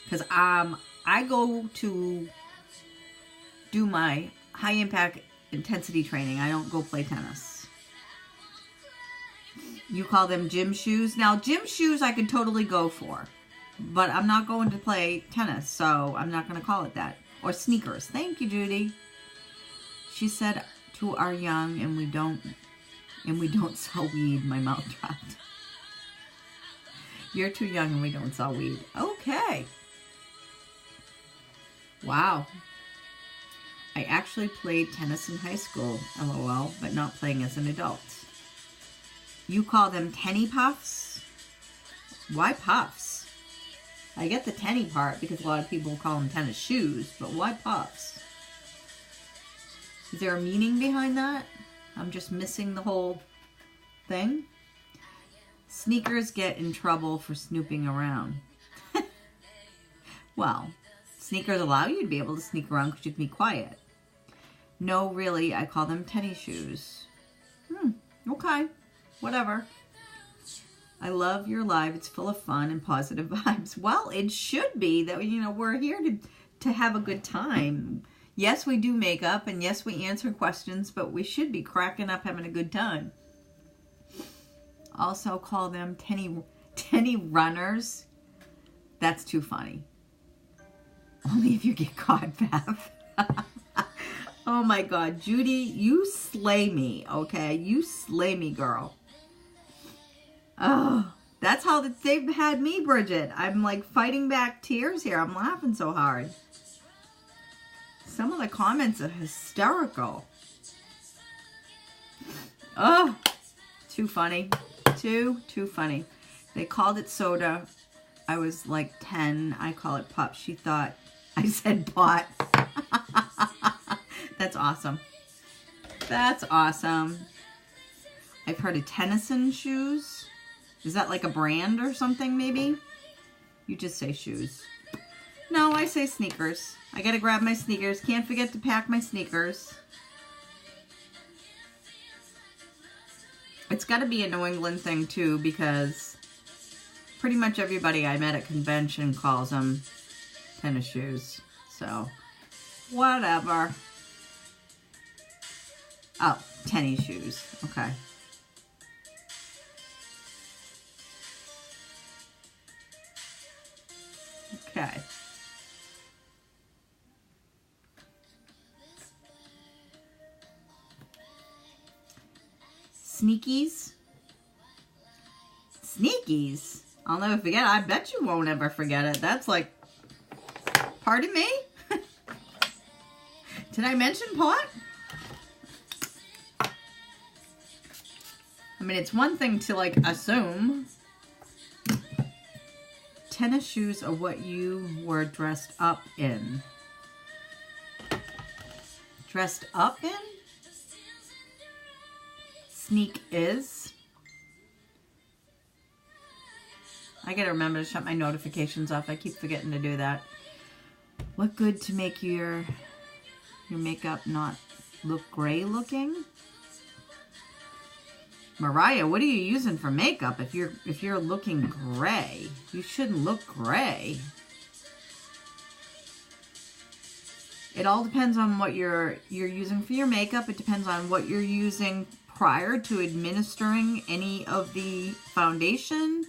Because I go to do my high impact intensity training. I don't go play tennis. You call them gym shoes? Now, gym shoes I could totally go for. But I'm not going to play tennis, so I'm not going to call it that. Or sneakers. Thank you, Judy. She said, to our young, and we don't sell weed. My mouth dropped. You're too young and we don't sell weed. Okay. Wow. I actually played tennis in high school, LOL, but not playing as an adult. You call them tenny puffs? Why puffs? I get the tenny part because a lot of people call them tennis shoes, but why puffs? Is there a meaning behind that? I'm just missing the whole thing. Sneakers get in trouble for snooping around. Well, sneakers allow you to be able to sneak around because you can be quiet. No, really, I call them tennis shoes. Okay, whatever. I love your live. It's full of fun and positive vibes. Well, it should be that, you know, we're here to have a good time. Yes, we do makeup, and yes, we answer questions, but we should be cracking up, having a good time. Also call them tenny runners. That's too funny. Only if you get caught, Beth. Oh my God, Judy, you slay me, okay? You slay me, girl. Oh, that's how they've had me, Bridget. I'm like fighting back tears here. I'm laughing so hard. Some of the comments are hysterical. Oh, too funny. Too funny. They called it soda. I was like 10. I call it pop. She thought I said pot. That's awesome. That's awesome. I've heard of Tennyson shoes. Is that like a brand or something maybe? You just say shoes. No, I say sneakers. I gotta grab my sneakers. Can't forget to pack my sneakers. It's gotta be a New England thing too, because pretty much everybody I met at convention calls them tennis shoes. So, whatever. Oh, tennis shoes. Okay. Okay. Sneakies? Sneakies? I'll never forget it. I bet you won't ever forget it. That's like, pardon me? Did I mention pot? I mean, it's one thing to like assume. Tennis shoes are what you were dressed up in. Dressed up in? Sneak is. I gotta remember to shut my notifications off. I keep forgetting to do that. What good to make your makeup not look gray looking? Mariah, what are you using for makeup if you're looking gray? You shouldn't look gray. It all depends on what you're using for your makeup. It depends on what you're using prior to administering any of the foundation.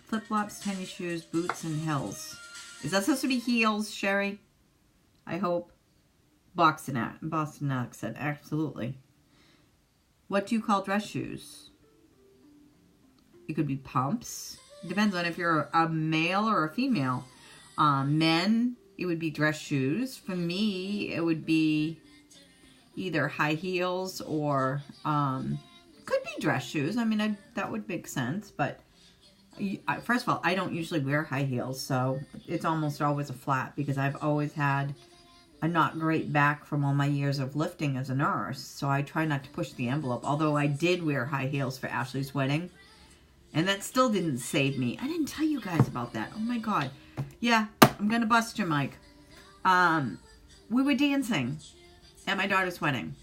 Flip-flops, tennis shoes, boots, and heels. Is that supposed to be heels, Sherry? I hope. Boston accent, absolutely. What do you call dress shoes? It could be pumps. It depends on if you're a male or a female. Men, it would be dress shoes. For me, it would be either high heels or could be dress shoes. I mean, that would make sense. But first of all, I don't usually wear high heels, so it's almost always a flat because I've always had a not great back from all my years of lifting as a nurse. So I try not to push the envelope. Although I did wear high heels for Ashley's wedding, and that still didn't save me. I didn't tell you guys about that. Oh my God. Yeah, I'm gonna bust your mic. We were dancing at my daughter's wedding,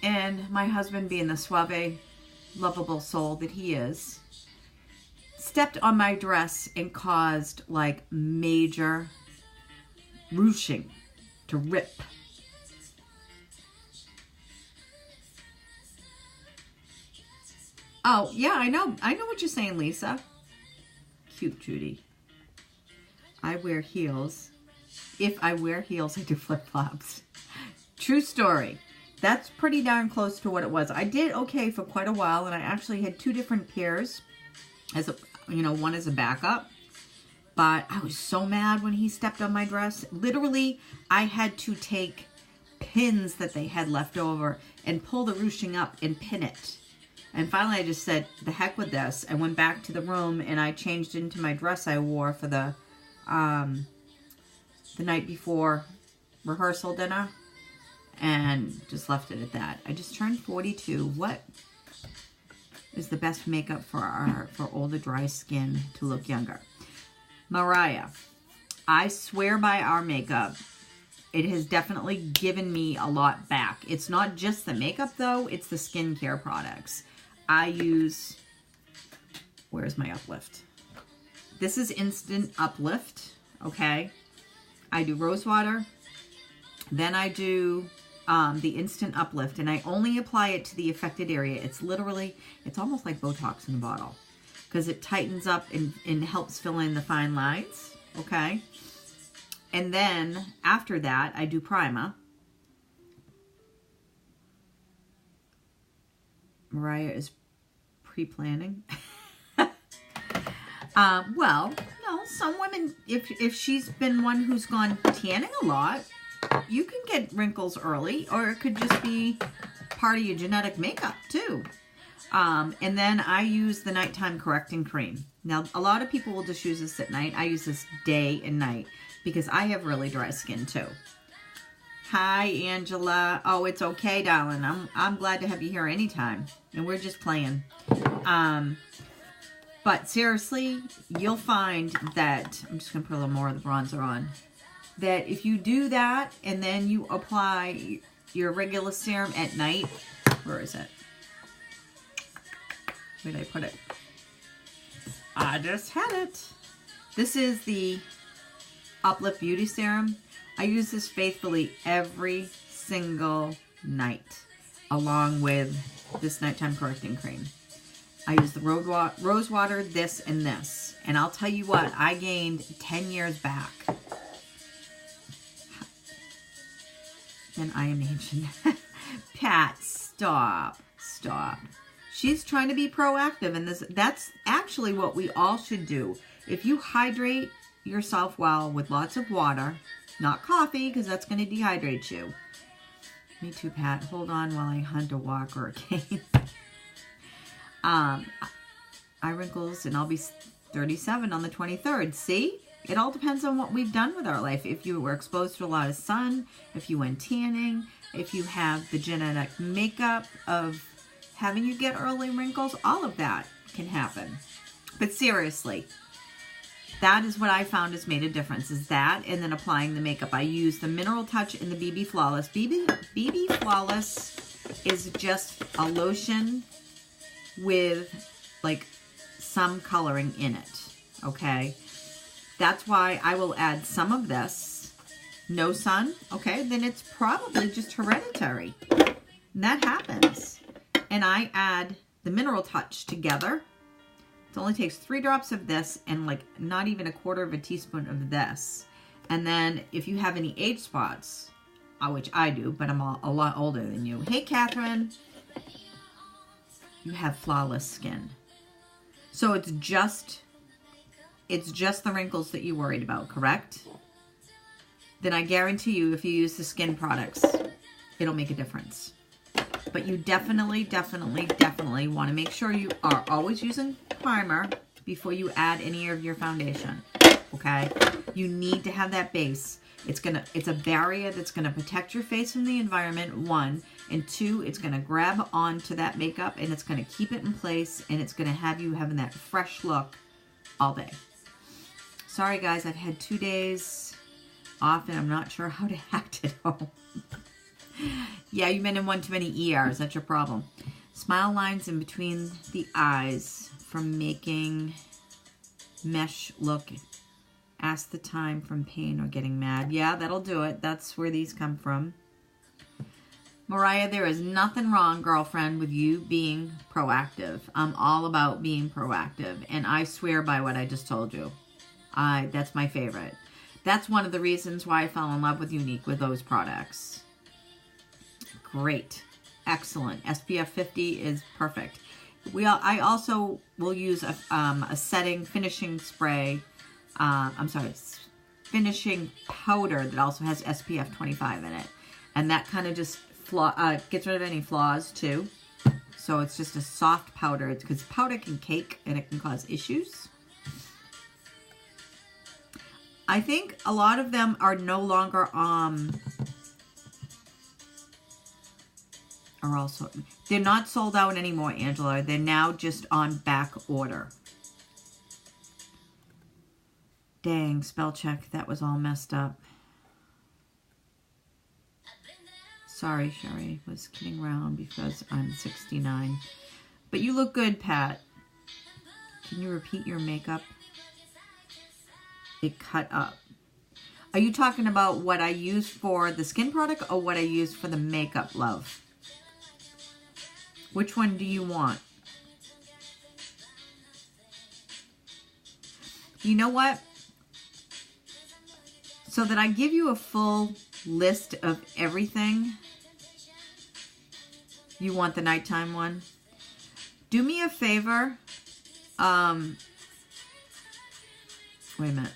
and my husband, being the suave, lovable soul that he is, stepped on my dress and caused like major ruching to rip. Oh yeah, I know what you're saying, Lisa. Cute Judy. I wear heels. If I wear heels, I do flip-flops. True story. That's pretty darn close to what it was. I did okay for quite a while, and I actually had 2 different pairs as a, one as a backup. But I was so mad when he stepped on my dress. Literally, I had to take pins that they had left over and pull the ruching up and pin it. And finally, I just said, the heck with this. I went back to the room and I changed into my dress I wore for the night before rehearsal dinner, and just left it at that. I just turned 42. What is the best makeup for older dry skin to look younger? Mariah, I swear by our makeup. It has definitely given me a lot back. It's not just the makeup though, it's the skincare products. I use, where's my Uplift? This is Instant Uplift, okay? I do rose water, then I do the Instant Uplift, and I only apply it to the affected area. It's literally, it's almost like Botox in a bottle, because it tightens up and helps fill in the fine lines, okay? And then after that, I do primer. Mariah is pre-planning. Well, no, some women, if she's been one who's gone tanning a lot, you can get wrinkles early, or it could just be part of your genetic makeup too. And then I use the nighttime correcting cream. Now, a lot of people will just use this at night. I use this day and night because I have really dry skin too. Hi, Angela. Oh, it's okay, darling. I'm glad to have you here anytime. And we're just playing. But seriously, you'll find that, I'm just going to put a little more of the bronzer on, that if you do that and then you apply your regular serum at night, where is it? Where did I put it? I just had it. This is the Uplift Beauty Serum. I use this faithfully every single night, along with this nighttime correcting cream. I use the rose water, this, and this. And I'll tell you what, I gained 10 years back. Then I am ancient. Pat, stop. Stop. She's trying to be proactive, and that's actually what we all should do. If you hydrate yourself well with lots of water, not coffee, because that's going to dehydrate you. Me too, Pat. Hold on while I hunt a walk or a cane. Eye wrinkles, and I'll be 37 on the 23rd. See? It all depends on what we've done with our life. If you were exposed to a lot of sun, if you went tanning, if you have the genetic makeup of having you get early wrinkles, all of that can happen. But seriously, that is what I found has made a difference, is that and then applying the makeup. I use the Mineral Touch in the BB Flawless. BB Flawless is just a lotion with like some coloring in it, okay? That's why I will add some of this. No sun, okay? Then it's probably just hereditary. And that happens. And I add the Mineral Touch together. It only takes 3 drops of this and like not even a quarter of a teaspoon of this. And then if you have any age spots, which I do, but I'm a lot older than you. Hey, Catherine. You have flawless skin. So it's just the wrinkles that you worried about, correct? Then I guarantee you, if you use the skin products, it'll make a difference. But you definitely want to make sure you are always using primer before you add any of your foundation, okay? You need to have that base. It's a barrier that's gonna protect your face from the environment, 1, and 2, it's gonna grab onto that makeup and it's gonna keep it in place, and it's gonna have you having that fresh look all day. Sorry guys, I've had 2 days off and I'm not sure how to act at home. Yeah, you've been in one too many ERs, that's your problem. Smile lines in between the eyes from making mesh look. Ask the time from pain or getting mad. Yeah, that'll do it. That's where these come from. Mariah, there is nothing wrong, girlfriend, with you being proactive. I'm all about being proactive, and I swear by what I just told you. That's my favorite. That's one of the reasons why I fell in love with Younique, with those products. Great. Excellent. SPF 50 is perfect. I also will use a finishing spray. Finishing powder that also has SPF 25 in it. And that kind of just gets rid of any flaws too. So it's just a soft powder. It's because powder can cake and it can cause issues. I think a lot of them are no longer they're not sold out anymore, Angela. They're now just on back order. Dang, spell check. That was all messed up. Sorry, Sherry. Was kidding around because I'm 69. But you look good, Pat. Can you repeat your makeup? It cut up. Are you talking about what I use for the skin product or what I use for the makeup, love? Which one do you want? You know what? So that I give you a full list of everything, you want the nighttime one? Do me a favor. Wait a minute.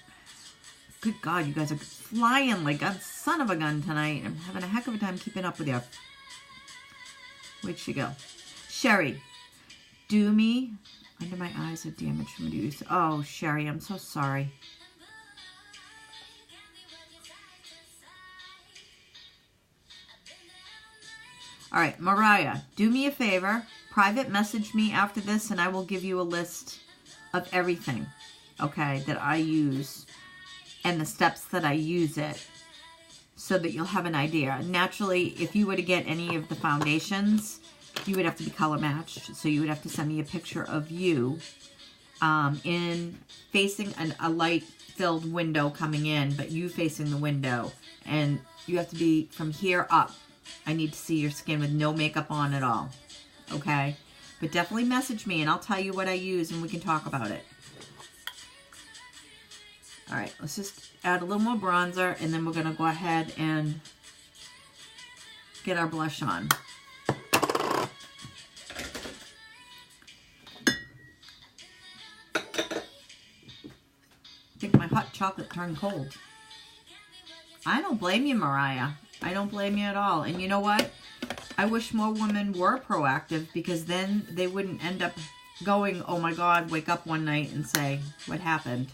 Good God, you guys are flying like a son of a gun tonight. I'm having a heck of a time keeping up with you. Where'd she go? Sherry, do me. Under my eyes are damaged from use. Oh, Sherry, I'm so sorry. All right, Mariah, do me a favor. Private message me after this and I will give you a list of everything, okay, that I use and the steps that I use it so that you'll have an idea. Naturally, if you were to get any of the foundations, you would have to be color matched. So you would have to send me a picture of you in facing a light-filled window coming in, but you facing the window. And you have to be from here up. I need to see your skin with no makeup on at all. Okay? But definitely message me and I'll tell you what I use and we can talk about it. Alright, let's just add a little more bronzer and then we're going to go ahead and get our blush on. I think my hot chocolate turned cold. I don't blame you, Mariah. I don't blame you at all. And you know what? I wish more women were proactive, because then they wouldn't end up going, oh my God, wake up one night and say, what happened?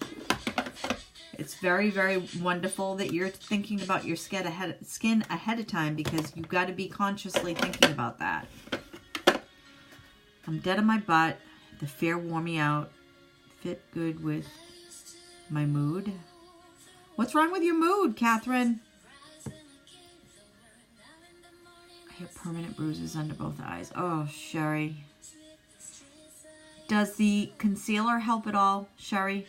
It's very, very wonderful that you're thinking about your skin ahead of time, because you've got to be consciously thinking about that. I'm dead on my butt. The fear wore me out. Fit good with my mood. What's wrong with your mood, Catherine? I have permanent bruises under both eyes. Oh, Sherry. Does the concealer help at all, Sherry?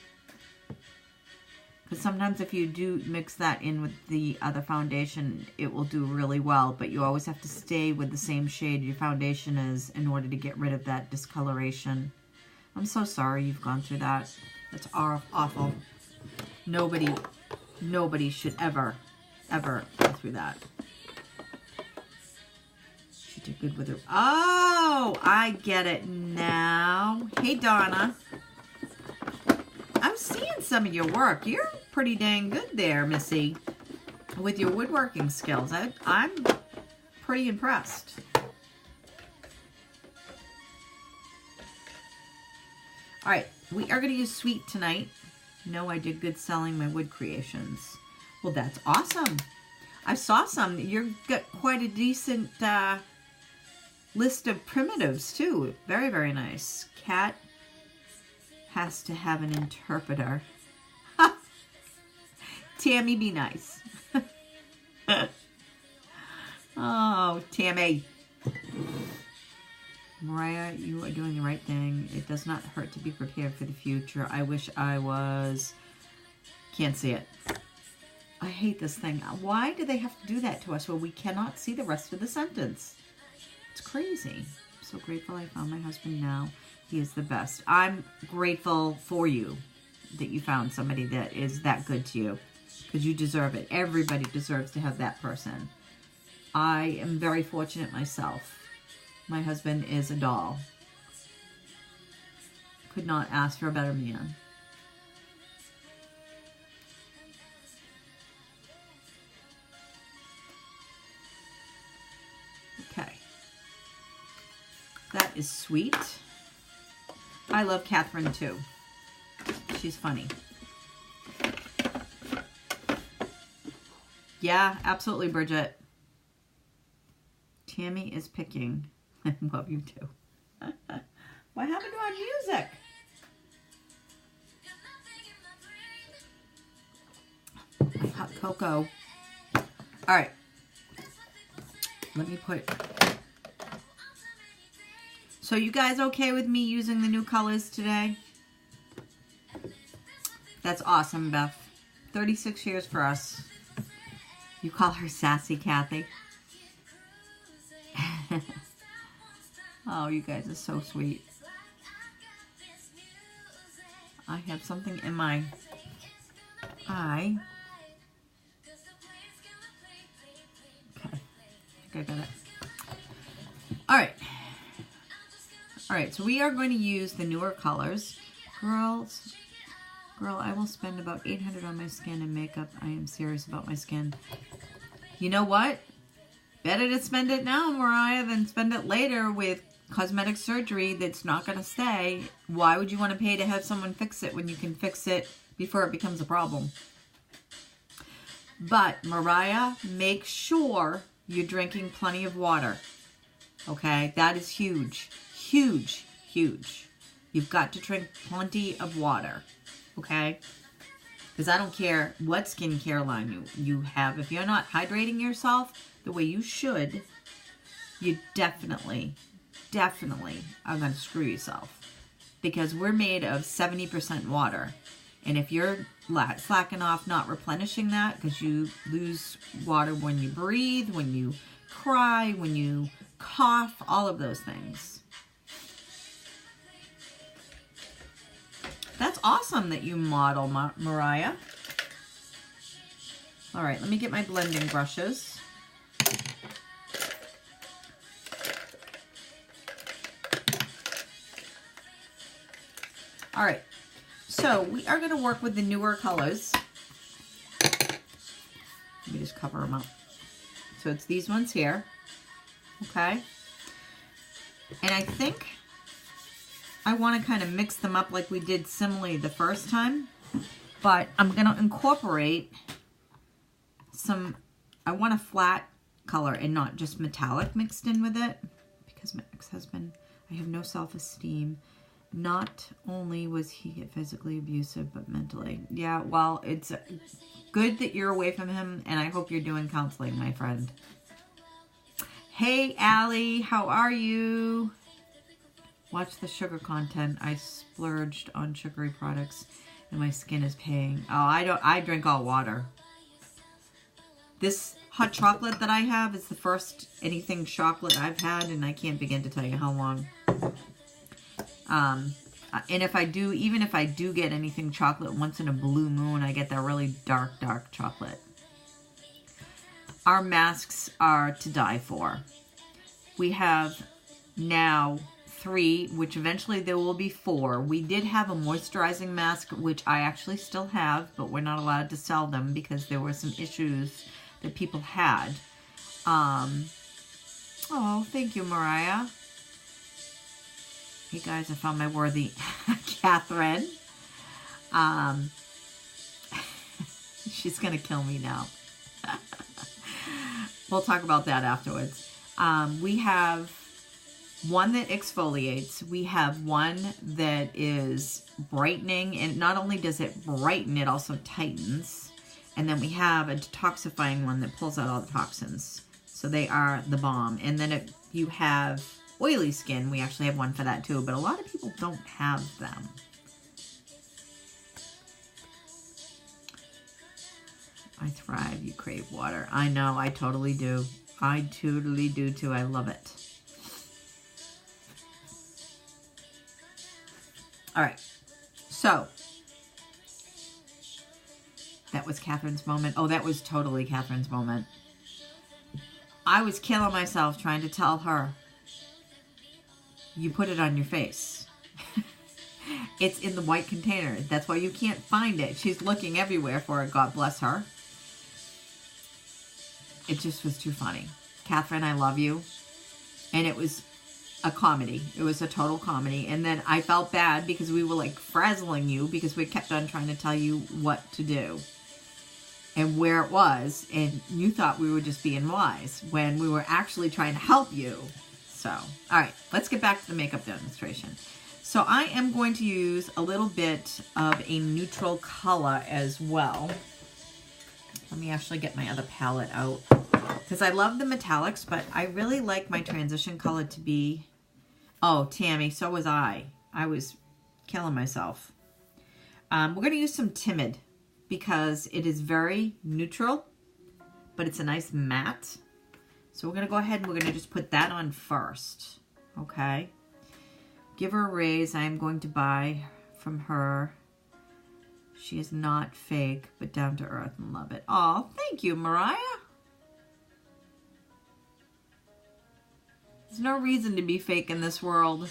Because sometimes if you do mix that in with the other foundation, it will do really well. But you always have to stay with the same shade your foundation is in order to get rid of that discoloration. I'm so sorry you've gone through that. That's awful. Nobody should ever go through that. She did good with her. Oh, I get it now. Hey, Donna. I'm seeing some of your work. You're pretty dang good there, Missy, with your woodworking skills. I'm pretty impressed. All right, we are going to use sweet tonight. No, I did good selling my wood creations. Well, that's awesome. I saw some. You've got quite a decent list of primitives, too. Very, very nice. Cat has to have an interpreter. Tammy, be nice. Oh, Tammy. Mariah, you are doing the right thing. It does not hurt to be prepared for the future. I wish I was. Can't see it. I hate this thing. Why do they have to do that to us where we cannot see the rest of the sentence? It's crazy. I'm so grateful I found my husband now. He is the best. I'm grateful for you that you found somebody that is that good to you, because you deserve it. Everybody deserves to have that person. I am very fortunate myself. My husband is a doll. Could not ask for a better man. Okay. That is sweet. I love Catherine too. She's funny. Yeah, absolutely, Bridget. Tammy is picking. I love you too. What happened to our music? My hot cocoa. All right. Let me put... So you guys okay with me using the new colors today? That's awesome, Beth. 36 years for us. You call her Sassy Kathy. Oh, you guys are so sweet. I have something in my eye. Okay. I think I got it. All right. All right, so we are going to use the newer colors. Girl, I will spend about $800 on my skin and makeup. I am serious about my skin. You know what? Better to spend it now, Mariah, than spend it later with cosmetic surgery that's not going to stay. Why would you want to pay to have someone fix it when you can fix it before it becomes a problem? But, Mariah, make sure you're drinking plenty of water. Okay? That is huge. Huge, huge. You've got to drink plenty of water. Okay? Because I don't care what skincare line you have. If you're not hydrating yourself the way you should, you definitely are going to screw yourself. Because we're made of 70% water. And if you're slacking off not replenishing that, because you lose water when you breathe, when you cry, when you cough, all of those things. That's awesome that you model, Mariah. All right, let me get my blending brushes. All right, so we are going to work with the newer colors. just cover them up. So it's these ones here. Okay. And I think I want to kind of mix them up like we did similarly the first time. But I'm going to incorporate some, I want a flat color and not just metallic mixed in with it. Because my ex-husband, I have no self-esteem. Not only was he physically abusive, but mentally. Yeah, well, it's good that you're away from him, and I hope you're doing counseling, my friend. Hey, Allie, how are you? Watch the sugar content. I splurged on sugary products, and my skin is paying. Oh, I drink all water. This hot chocolate that I have is the first anything chocolate I've had, and I can't begin to tell you how long. And if I do, even if I do get anything chocolate once in a blue moon, I get that really dark, dark chocolate. Our masks are to die for. We have now 3, which eventually there will be 4. We did have a moisturizing mask, which I actually still have, but we're not allowed to sell them because there were some issues that people had. Oh, thank you, Mariah. Hey guys, I found my worthy Catherine. She's gonna kill me now. We'll talk about that afterwards. We have one that exfoliates. We have one that is brightening, and not only does it brighten, it also tightens. And then we have a detoxifying one that pulls out all the toxins. So they are the bomb. And then if you have oily skin, we actually have one for that too, but a lot of people don't have them. I thrive, you crave water. I know, I totally do. I totally do too. I love it. All right, so that was Catherine's moment. Oh, that was totally Catherine's moment. I was killing myself trying to tell her, you put it on your face. It's in the white container. That's why you can't find it. She's looking everywhere for it. God bless her. It just was too funny. Catherine, I love you. And it was a comedy. It was a total comedy. And then I felt bad because we were like frazzling you because we kept on trying to tell you what to do and where it was. And you thought we were just being wise when we were actually trying to help you. So, all right, let's get back to the makeup demonstration. So I am going to use a little bit of a neutral color as well. Let me actually get my other palette out because I love the metallics, but I really like my transition color to be, oh, Tammy, so was I. I was killing myself. We're going to use some Timid because it is very neutral, but it's a nice matte. So we're going to go ahead and we're going to just put that on first. Okay. Give her a raise. I am going to buy from her. She is not fake, but down to earth and love it. Oh, thank you, Mariah. There's no reason to be fake in this world.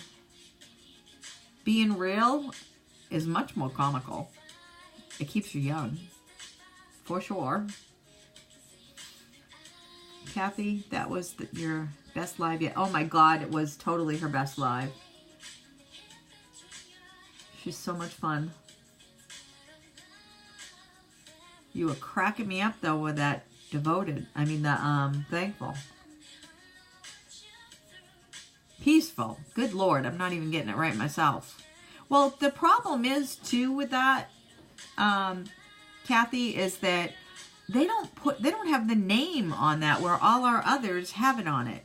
Being real is much more comical. It keeps you young. For sure. Kathy, that was your best live yet. Oh my God, it was totally her best live. She's so much fun. You were cracking me up though with that thankful. Peaceful. Good Lord, I'm not even getting it right myself. Well, the problem is too with that, Kathy, is that they don't have the name on that where all our others have it on it.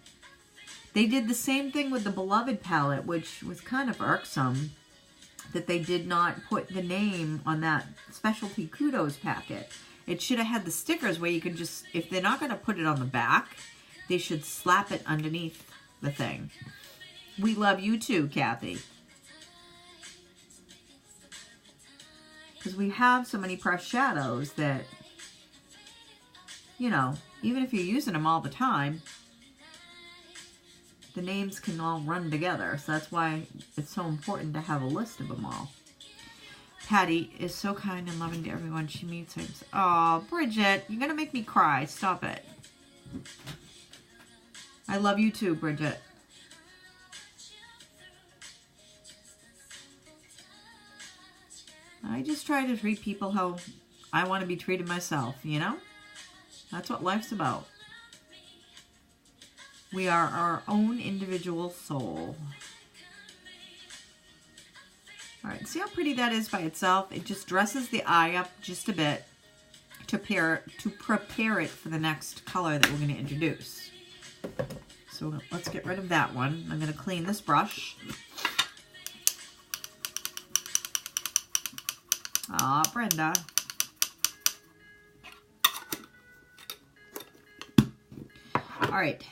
They did the same thing with the Beloved palette, which was kind of irksome that they did not put the name on that specialty kudos packet. It should have had the stickers where you could just, if they're not going to put it on the back, they should slap it underneath the thing. We love you too, Kathy. Because we have so many pressed shadows that, you know, even if you're using them all the time, the names can all run together. So that's why it's so important to have a list of them all. Patty is so kind and loving to everyone she meets. Oh, Bridget, you're going to make me cry. Stop it. I love you too, Bridget. I just try to treat people how I want to be treated myself, you know? That's what life's about. We are our own individual soul. All right, see how pretty that is by itself? It just dresses the eye up just a bit to prepare it for the next color that we're going to introduce. So let's get rid of that one. I'm going to clean this brush. Aw, Brenda. All right.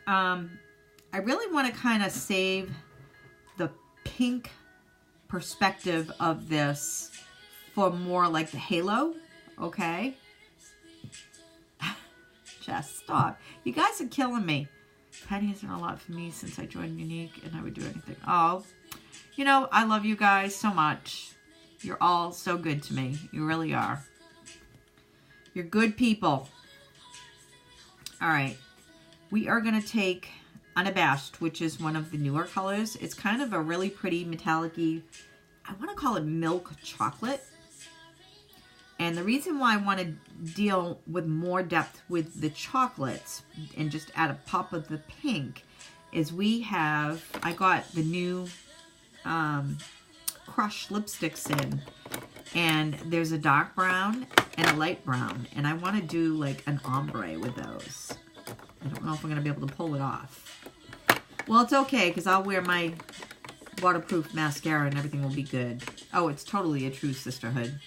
I really want to kind of save the pink perspective of this for more like the halo, okay? Just stop. You guys are killing me. Patty has done a lot for me since I joined Younique, and I would do anything. Oh, you know, I love you guys so much. You're all so good to me. You really are. You're good people. All right. We are going to take Unabashed, which is one of the newer colors. It's kind of a really pretty metallic-y, I want to call it milk chocolate. And the reason why I want to deal with more depth with the chocolates and just add a pop of the pink is I got the new Crush lipsticks in, and there's a dark brown and a light brown, and I want to do like an ombre with those. I don't know if I'm going to be able to pull it off. Well, it's okay, because I'll wear my waterproof mascara and everything will be good. Oh, it's totally a true sisterhood.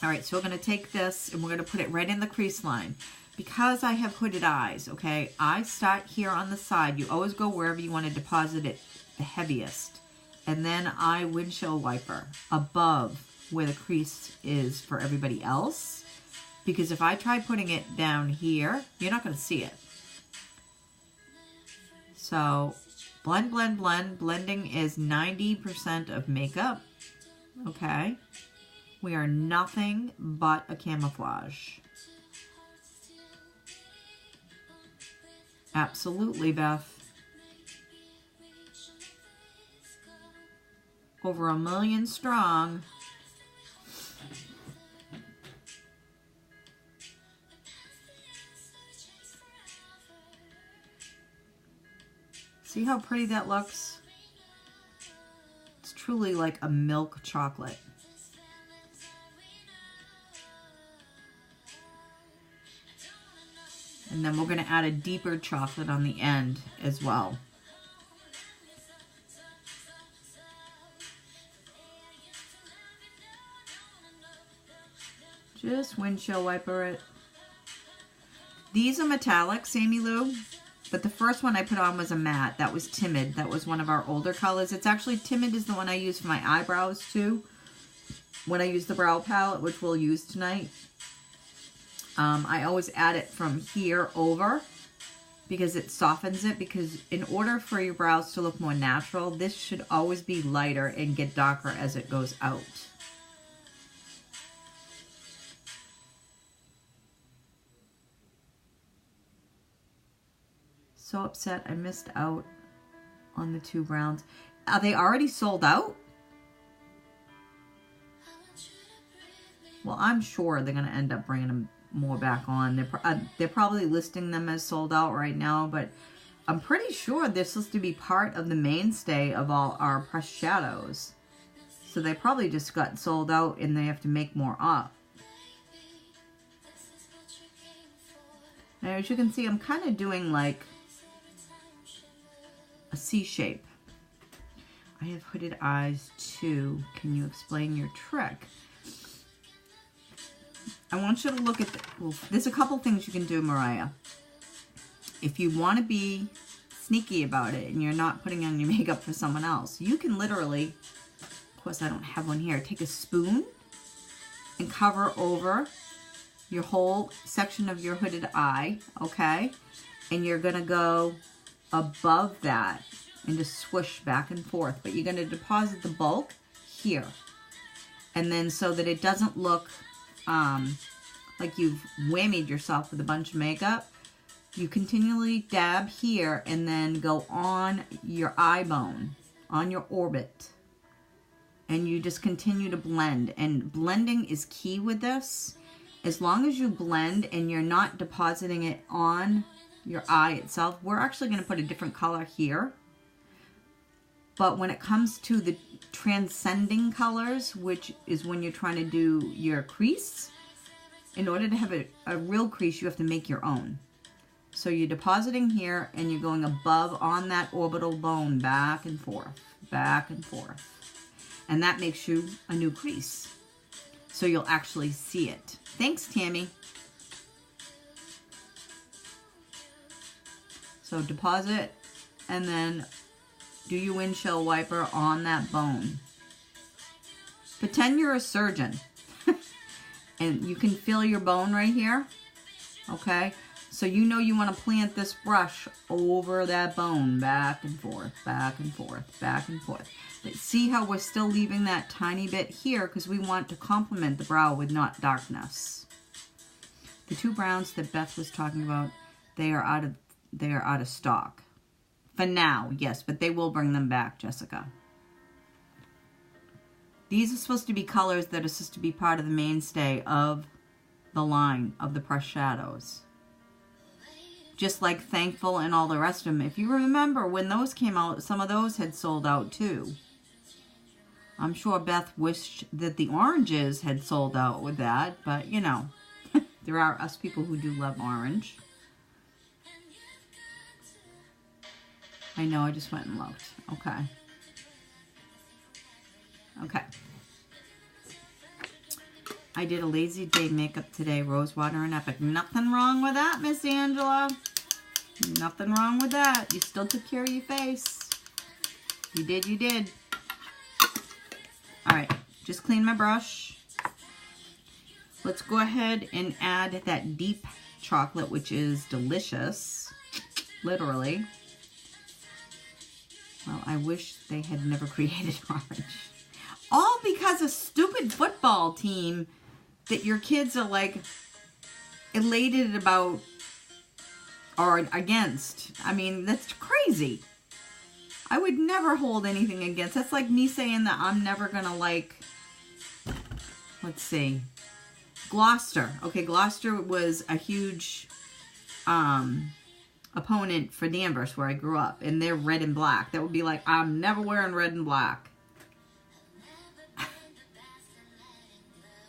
All right, so we're going to take this and we're going to put it right in the crease line. Because I have hooded eyes, okay, I start here on the side. You always go wherever you want to deposit it the heaviest. And then I windshield wiper above where the crease is for everybody else. Because if I try putting it down here, you're not going to see it. So, blend, blend, blend. Blending is 90% of makeup. Okay. We are nothing but a camouflage. Absolutely, Beth. Over 1 million strong. See how pretty that looks? It's truly like a milk chocolate. And then we're going to add a deeper chocolate on the end as well. Just windshield wiper it. These are metallics, Amy Lou. But the first one I put on was a matte. That was Timid. That was one of our older colors. It's actually, Timid is the one I use for my eyebrows too. When I use the brow palette, which we'll use tonight. I always add it from here over because it softens it. Because in order for your brows to look more natural, this should always be lighter and get darker as it goes out. So upset I missed out on the 2 browns. Are they already sold out? Well, I'm sure they're going to end up bringing them more back on. They're probably listing them as sold out right now, but I'm pretty sure they're supposed to be part of the mainstay of all our pressed shadows. So they probably just got sold out and they have to make more up. Now, as you can see, I'm kind of doing like a C shape. I have hooded eyes too. Can you explain your trick? I want you to look at well, there's a couple things you can do, Mariah. If you want to be sneaky about it and you're not putting on your makeup for someone else, you can literally, of course I don't have one here, take a spoon and cover over your whole section of your hooded eye, okay? And you're going to go above that and just swoosh back and forth. But you're going to deposit the bulk here. And then so that it doesn't look like you've whammied yourself with a bunch of makeup, you continually dab here and then go on your eye bone, on your orbit. And you just continue to blend. And blending is key with this. As long as you blend and you're not depositing it on your eye itself, we're actually going to put a different color here. But when it comes to the transcending colors, which is when you're trying to do your crease, in order to have a real crease, you have to make your own. So you're depositing here and you're going above on that orbital bone, back and forth, back and forth. And that makes you a new crease. So you'll actually see it. Thanks, Tammy. So deposit and then do your windshield wiper on that bone. Pretend you're a surgeon. And you can feel your bone right here. Okay? So you know you want to plant this brush over that bone, back and forth, back and forth, back and forth. But see how we're still leaving that tiny bit here because we want to complement the brow with not darkness. The two browns that Beth was talking about, they are out of stock. For now, yes, but they will bring them back, Jessica. These are supposed to be colors that are supposed to be part of the mainstay of the line of the pressed shadows. Just like Thankful and all the rest of them. If you remember, when those came out, some of those had sold out too. I'm sure Beth wished that the oranges had sold out with that, but you know, there are us people who do love orange. I know, I just went and looked. Okay. Okay. I did a lazy day makeup today, Rosewater and Epic. Nothing wrong with that, Miss Angela. Nothing wrong with that. You still took care of your face. You did, you did. All right, just clean my brush. Let's go ahead and add that deep chocolate, which is delicious. Literally. Well, I wish they had never created orange. All because a stupid football team that your kids are like elated about or against. I mean, that's crazy. I would never hold anything against. That's like me saying that I'm never going to like, let's see, Gloucester. Okay, Gloucester was a huge opponent for Danvers where I grew up. And they're red and black. That would be like, I'm never wearing red and black.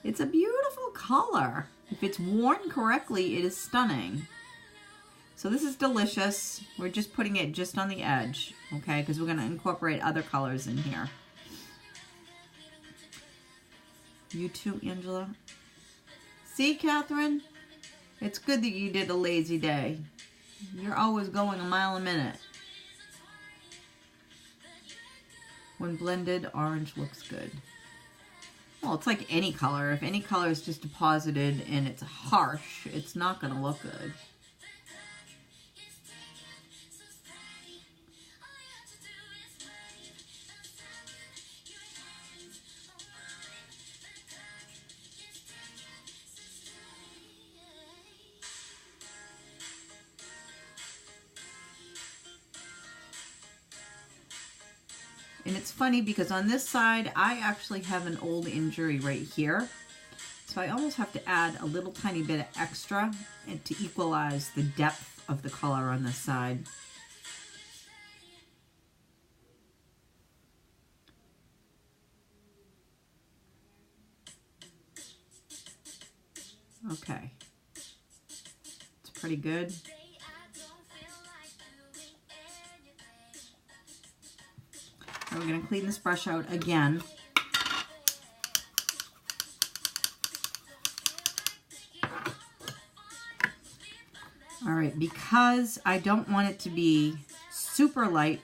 It's a beautiful color. If it's worn correctly, it is stunning. So this is delicious. We're just putting it just on the edge, okay? Because we're going to incorporate other colors in here. You too, Angela. See, Catherine? It's good that you did a lazy day. You're always going a mile a minute. When blended, orange looks good. Well, it's like any color. If any color is just deposited and it's harsh, it's not going to look good. And it's funny because on this side, I actually have an old injury right here. So I almost have to add a little tiny bit of extra to equalize the depth of the color on this side. Okay. It's pretty good. We're going to clean this brush out again. All right, because I don't want it to be super light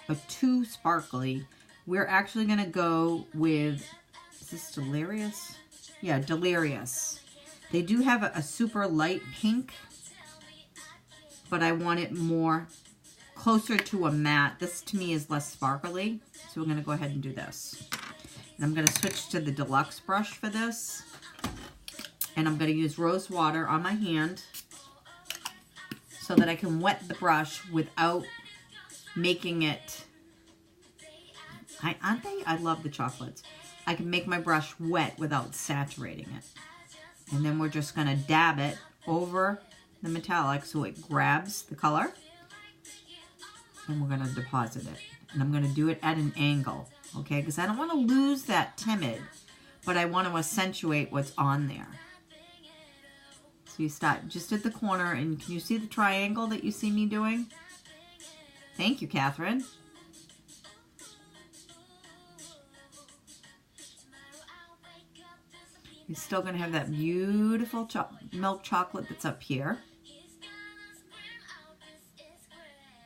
or too sparkly, we're actually going to go with, is this Delirious? Yeah, Delirious. They do have a super light pink, but I want it more closer to a matte. This to me is less sparkly, so we're going to go ahead and do this. And I'm going to switch to the deluxe brush for this. And I'm going to use rose water on my hand so that I can wet the brush without making it... aren't they? I love the chocolates. I can make my brush wet without saturating it. And then we're just going to dab it over the metallic so it grabs the color. And we're going to deposit it. And I'm going to do it at an angle, okay? Because I don't want to lose that timid, but I want to accentuate what's on there. So you start just at the corner, and can you see the triangle that you see me doing? Thank you, Catherine. You're still going to have that beautiful milk chocolate that's up here.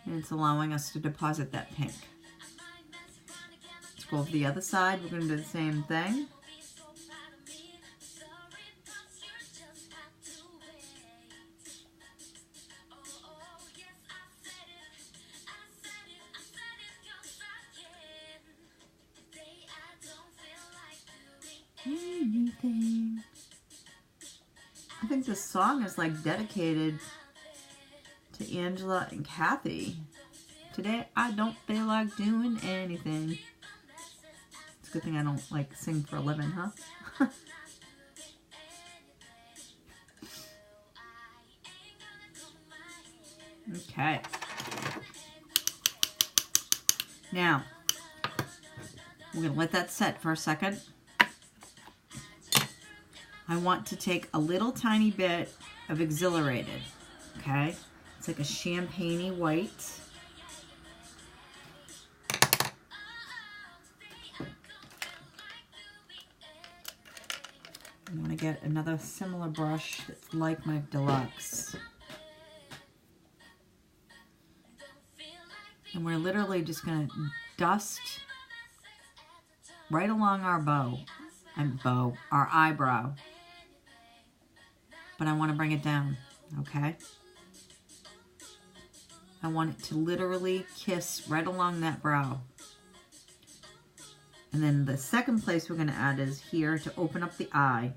And it's allowing us to deposit that pink. Let's go over the other side. We're going to do the same thing. Anything. I think this song is like dedicated to Angela and Kathy. Today I don't feel like doing anything. It's a good thing I don't like sing for a living, huh? Okay. Now, we're going to let that set for a second. I want to take a little tiny bit of Exhilarated, okay? It's like a champagne-y white. I want to get another similar brush that's like my deluxe. And we're literally just going to dust right along our our eyebrow. But I want to bring it down, okay? I want it to literally kiss right along that brow. And then the second place we're going to add is here to open up the eye.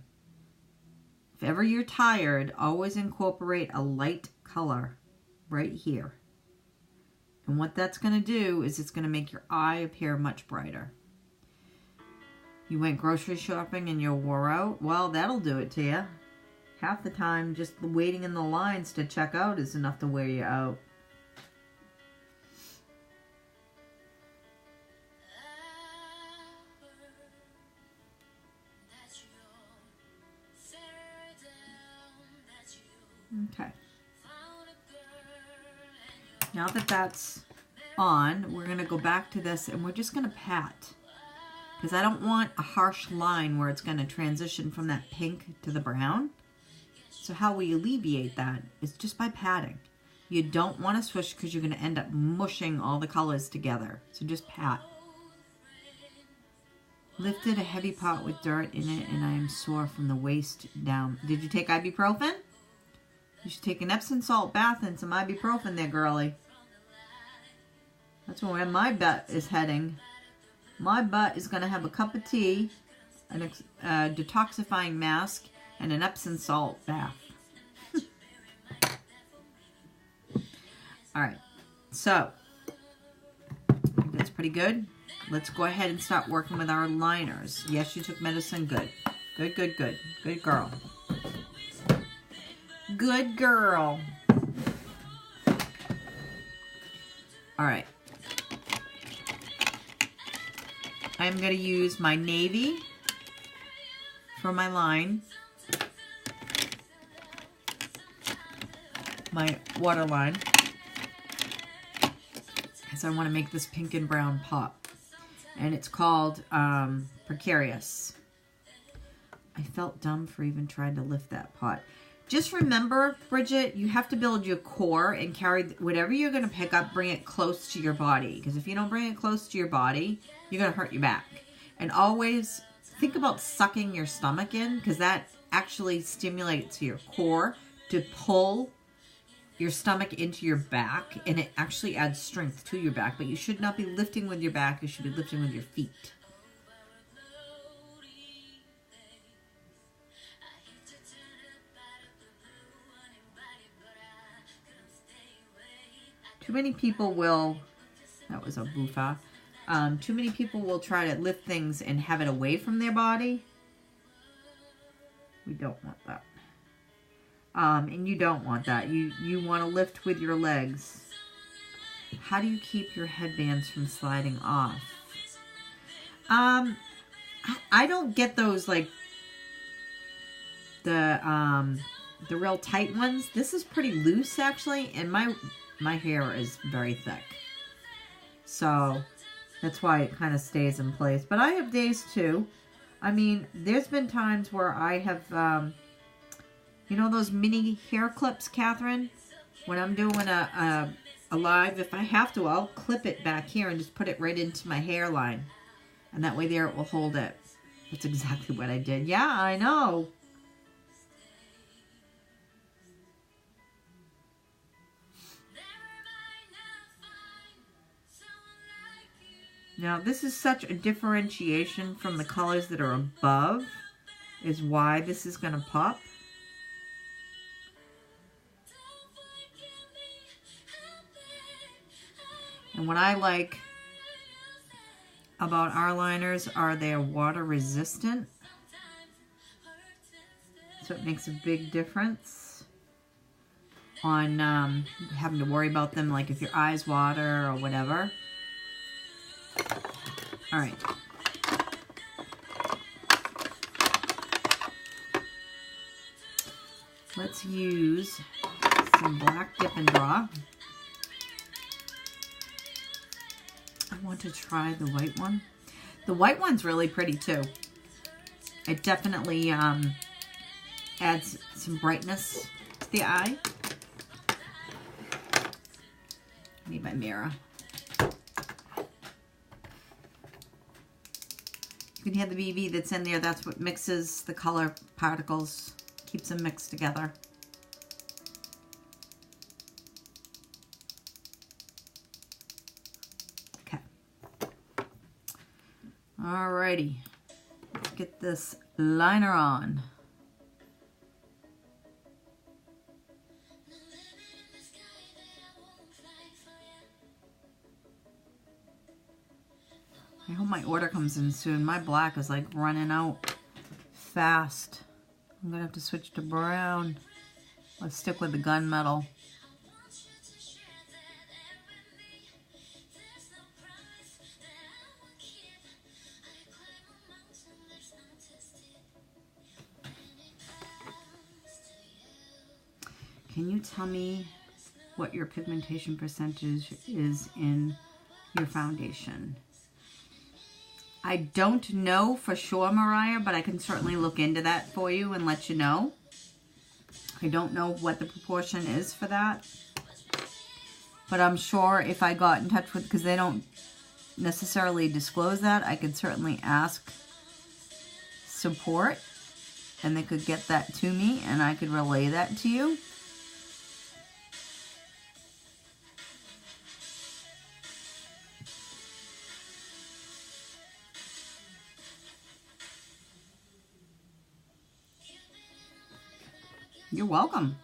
If ever you're tired, always incorporate a light color right here. And what that's going to do is it's going to make your eye appear much brighter. You went grocery shopping and you're wore out? Well, that'll do it to you. Half the time, just waiting in the lines to check out is enough to wear you out. Okay. Now that that's on, we're going to go back to this and we're just going to pat. Because I don't want a harsh line where it's going to transition from that pink to the brown. So how we alleviate that is just by patting. You don't want to swish because you're going to end up mushing all the colors together. So just pat. Lifted a heavy pot with dirt in it and I am sore from the waist down. Did you take ibuprofen? You should take an Epsom salt bath and some ibuprofen there, girlie. That's where my butt is heading. My butt is going to have a cup of tea, a detoxifying mask, and an Epsom salt bath. Alright, so I think that's pretty good. Let's go ahead and start working with our liners. Yes, you took medicine. Good. Good, good, good. Good girl. Good girl. Alright. I'm going to use my navy for my line. My waterline. Because I want to make this pink and brown pop. And it's called Precarious. I felt dumb for even trying to lift that pot. Just remember, Bridget, you have to build your core and carry whatever you're going to pick up, bring it close to your body. Because if you don't bring it close to your body, you're going to hurt your back. And always think about sucking your stomach in, because that actually stimulates your core to pull your stomach into your back, and it actually adds strength to your back. But you should not be lifting with your back. You should be lifting with your feet. Too many people will, that was a boofa. Too many people will try to lift things and have it away from their body. We don't want that. And you don't want that. You want to lift with your legs. How do you keep your headbands from sliding off? I don't get those like the real tight ones. This is pretty loose actually, and my hair is very thick. So that's why it kind of stays in place. But I have days too. I mean, there's been times where I have, you know those mini hair clips, Catherine? When I'm doing a live, if I have to, I'll clip it back here and just put it right into my hairline. And that way there it will hold it. That's exactly what I did. Yeah, I know. Now, this is such a differentiation from the colors that are above, is why this is going to pop. And what I like about our liners are they're water resistant. So it makes a big difference on having to worry about them, like if your eyes water or whatever. All right. Let's use some black dip and draw. I want to try the white one. The white one's really pretty too. It definitely adds some brightness to the eye. I need my mirror. You can hear the BB that's in there. That's what mixes the color particles, keeps them mixed together. Okay. Alrighty. Let's get this liner on. I hope my order comes in soon. My black is like running out fast. I'm gonna have to switch to brown. Let's stick with the gunmetal. Can you tell me what your pigmentation percentage is in your foundation? I don't know for sure, Mariah, but I can certainly look into that for you and let you know. I don't know what the proportion is for that. But I'm sure if I got in touch with, because they don't necessarily disclose that, I could certainly ask support and they could get that to me and I could relay that to you. You're welcome.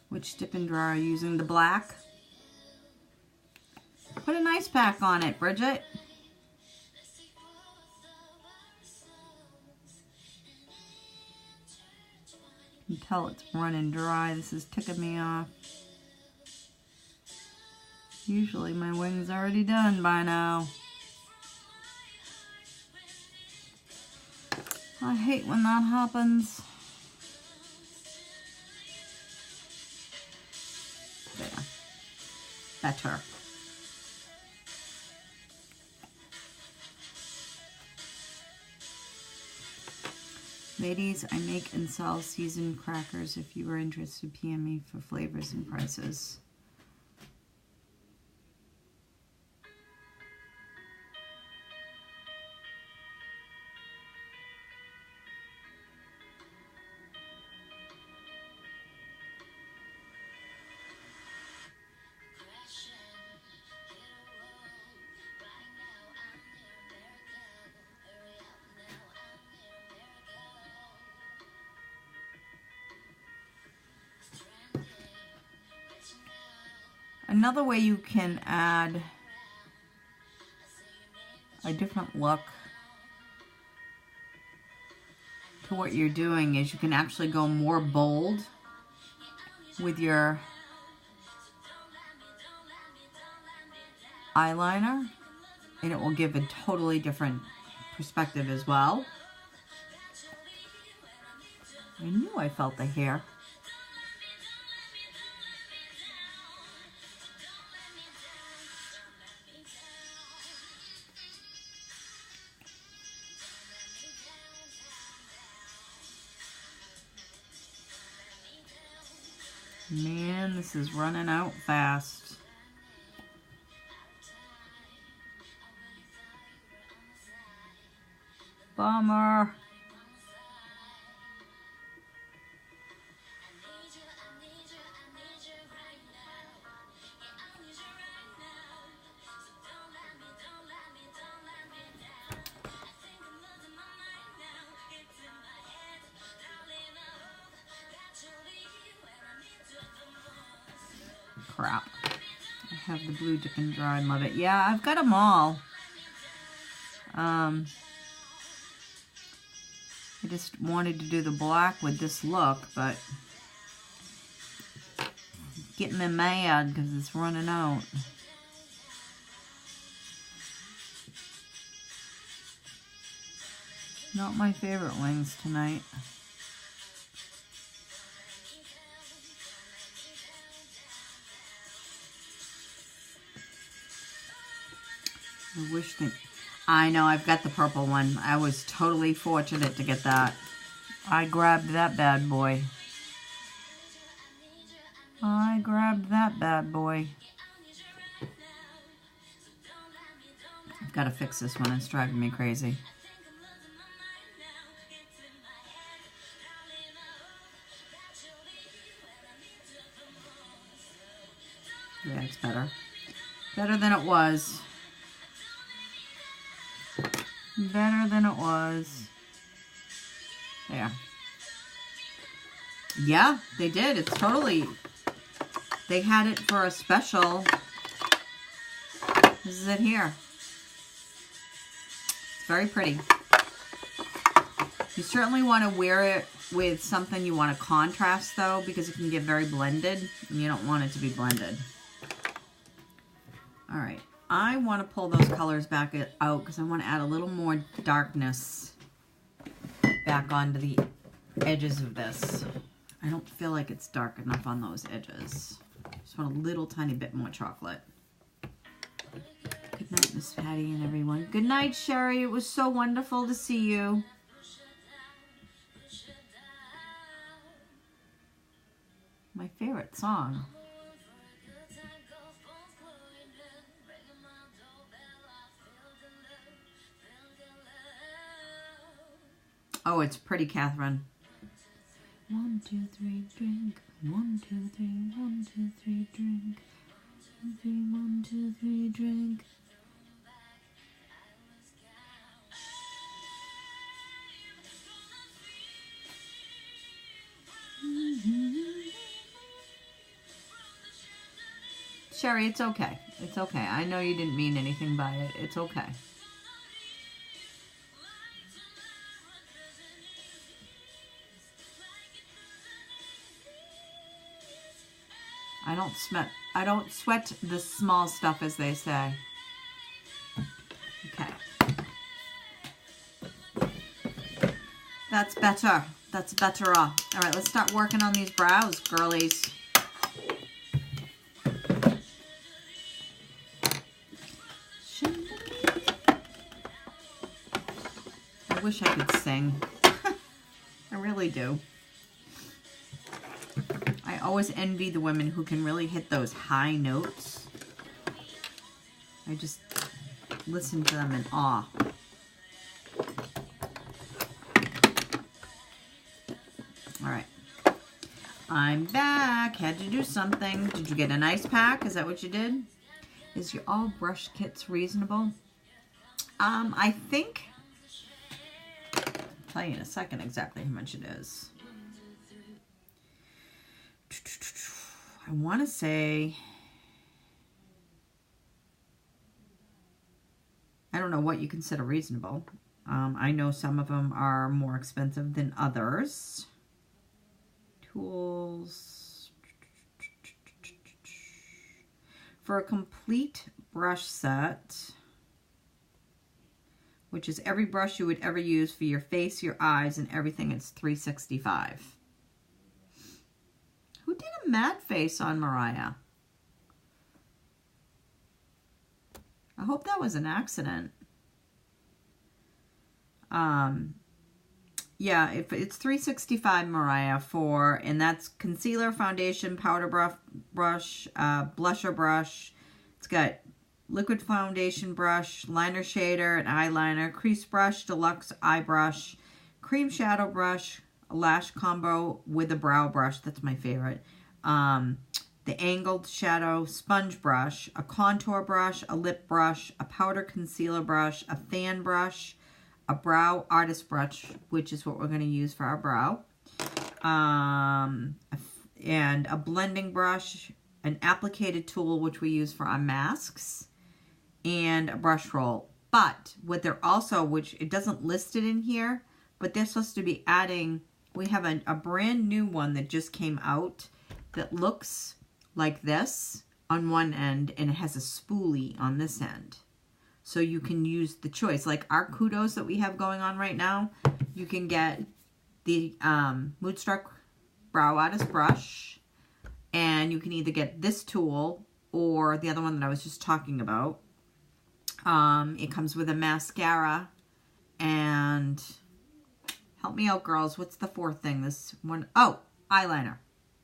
Which dip and draw are you using? The black? Put an ice pack on it, Bridget. You can tell it's running dry. This is ticking me off. Usually my wing's already done by now. I hate when that happens. There. Better. Ladies, I make and sell seasoned crackers. If you are interested, PM me for flavors and prices. Another way you can add a different look to what you're doing is you can actually go more bold with your eyeliner, and it will give a totally different perspective as well. I knew I felt the hair. Man, this is running out fast. Bummer. Crap. I have the blue dip and dry. Love it. Yeah, I've got them all. I just wanted to do the black with this look, but getting me mad because it's running out. Not my favorite wings tonight. I wish that... I know, I've got the purple one. I was totally fortunate to get that. I grabbed that bad boy. I grabbed that bad boy. I've got to fix this one. It's driving me crazy. Yeah, it's better. Better than it was. Better than it was. There. Yeah, they did. It's totally... They had it for a special. This is it here. It's very pretty. You certainly want to wear it with something you want to contrast, though, because it can get very blended, and you don't want it to be blended. All right. I want to pull those colors back out because I want to add a little more darkness back onto the edges of this. I don't feel like it's dark enough on those edges. Just want a little tiny bit more chocolate. Good night, Miss Patty and everyone. Good night, Sherry. It was so wonderful to see you. My favorite song. Oh, it's Pretty Catherine. 1, 2, 3, drink. 1, 2, 3, 1, 2, 3, drink. 1, 2, 3, 1, 2, 3, drink. Sherry, it's okay. It's okay. I know you didn't mean anything by it. It's okay. I don't sweat the small stuff, as they say. Okay. That's better. That's better. All right, let's start working on these brows, girlies. I wish I could sing. I really do. I always envy the women who can really hit those high notes. I just listen to them in awe. All right. I'm back. Had to do something. Did you get a nice pack? Is that what you did? Is your all brush kits reasonable? I think... I'll tell you in a second exactly how much it is. I want to say don't know what you consider reasonable. I know some of them are more expensive than others. Tools. For a complete brush set, which is every brush you would ever use for your face, your eyes, and everything, it's $365. Who did a mad face on Mariah? I hope that was an accident. Yeah, if it's $365, Mariah, for, and that's concealer, foundation, powder brush, blusher brush. It's got liquid foundation brush, liner shader, an eyeliner, crease brush, deluxe eye brush, cream shadow brush, a lash combo with a brow brush. That's my favorite. The angled shadow sponge brush, a contour brush, a lip brush, a powder concealer brush, a fan brush, a brow artist brush, which is what we're going to use for our brow, and a blending brush, an applicator tool, which we use for our masks, and a brush roll. But what they're also, which it doesn't list it in here, but they're supposed to be adding, we have a brand new one that just came out that looks like this on one end, and it has a spoolie on this end. So you can use the choice. Like our kudos that we have going on right now, you can get the Moodstruck Brow Artist Brush, and you can either get this tool or the other one that I was just talking about. It comes with a mascara and, help me out, girls, what's the fourth thing? This one, oh, eyeliner.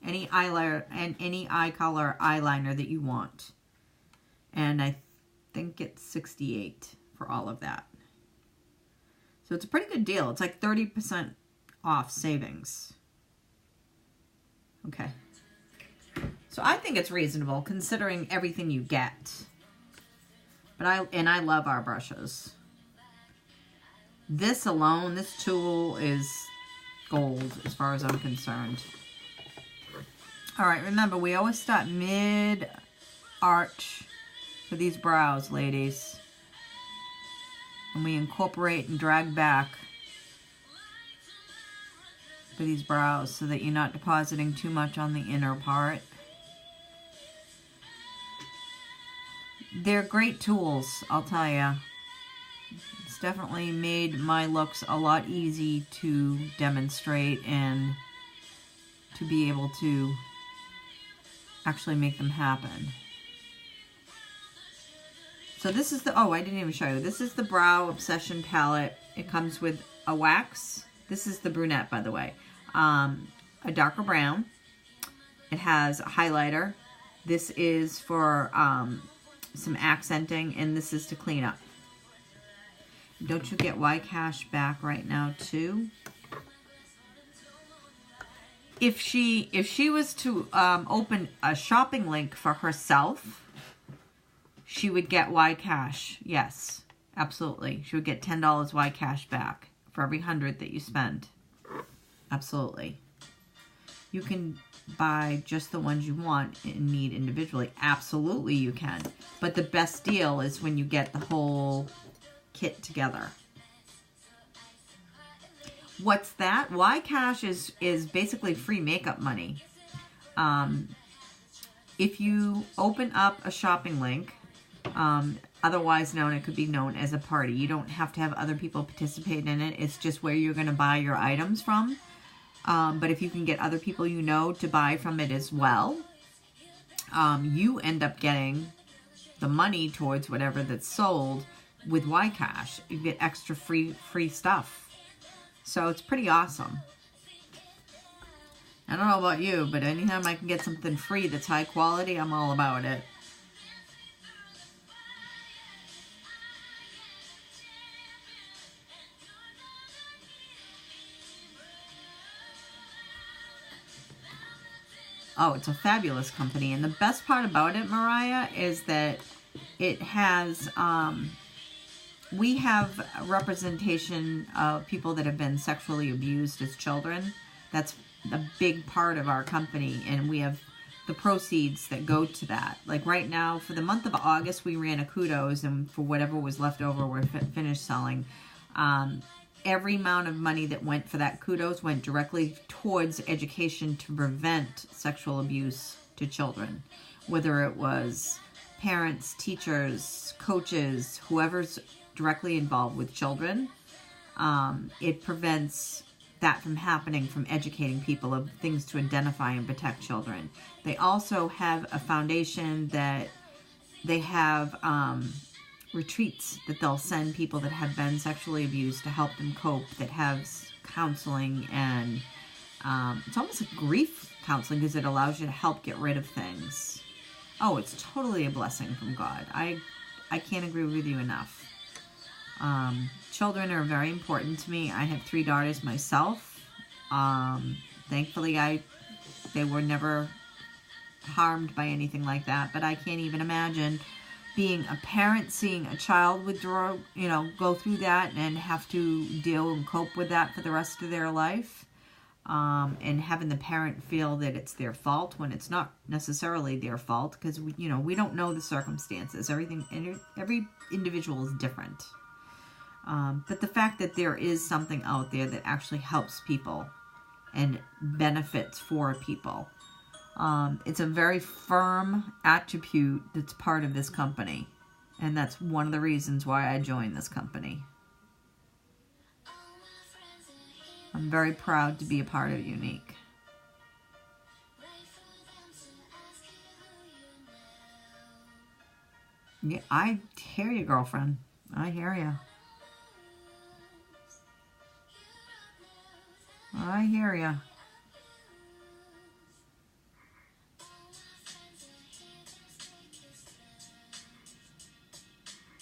Any eyeliner and any eye color eyeliner that you want. And I think it's $68 for all of that. So it's a pretty good deal. It's like 30% off savings. Okay. So I think it's reasonable considering everything you get. But I love our brushes. This alone, this tool is gold as far as I'm concerned. All right, remember, we always start mid-arch for these brows, ladies. And we incorporate and drag back for these brows so that you're not depositing too much on the inner part. They're great tools, I'll tell you. It's definitely made my looks a lot easy to demonstrate and to be able to actually make them happen. So this is the, oh, I didn't even show you. This is the Brow Obsession palette. It comes with a wax. This is the brunette, by the way. A darker brown. It has a highlighter. This is for some accenting, and this is to clean up. Don't you get YCash back right now, too? If she was to open a shopping link for herself, she would get YCash. Yes, absolutely. She would get $10 YCash back for every 100 that you spend. Absolutely. You can buy just the ones you want and need individually. Absolutely you can. But the best deal is when you get the whole kit together. What's that? YCash is basically free makeup money. If you open up a shopping link, otherwise known, it could be known as a party. You don't have to have other people participate in it. It's just where you're going to buy your items from. But if you can get other people you know to buy from it as well, you end up getting the money towards whatever that's sold with YCash. You get extra free stuff. So it's pretty awesome. I don't know about you, but anytime I can get something free that's high quality, I'm all about it. Oh, it's a fabulous company. And the best part about it, Mariah, is that it has, we have a representation of people that have been sexually abused as children. That's a big part of our company. And we have the proceeds that go to that. Like right now, for the month of August, we ran a kudos, and for whatever was left over, we're finished selling. Every amount of money that went for that kudos went directly towards education to prevent sexual abuse to children, whether it was parents, teachers, coaches, whoever's directly involved with children. It prevents that from happening, from educating people of things to identify and protect children. They also have a foundation that they have retreats that they'll send people that have been sexually abused to help them cope, that has counseling, and it's almost like grief counseling because it allows you to help get rid of things. Oh, it's totally a blessing from God. I can't agree with you enough. Children are very important to me. I have 3 daughters myself. Thankfully, they were never harmed by anything like that, but I can't even imagine being a parent, seeing a child withdraw, go through that and have to deal and cope with that for the rest of their life. And having the parent feel that it's their fault when it's not necessarily their fault, because we don't know the circumstances. Every individual is different. But the fact that there is something out there that actually helps people and benefits for people, it's a very firm attribute that's part of this company. And that's one of the reasons why I joined this company. I'm very proud to be a part of Younique. Yeah, I hear you, girlfriend. I hear you. I hear you.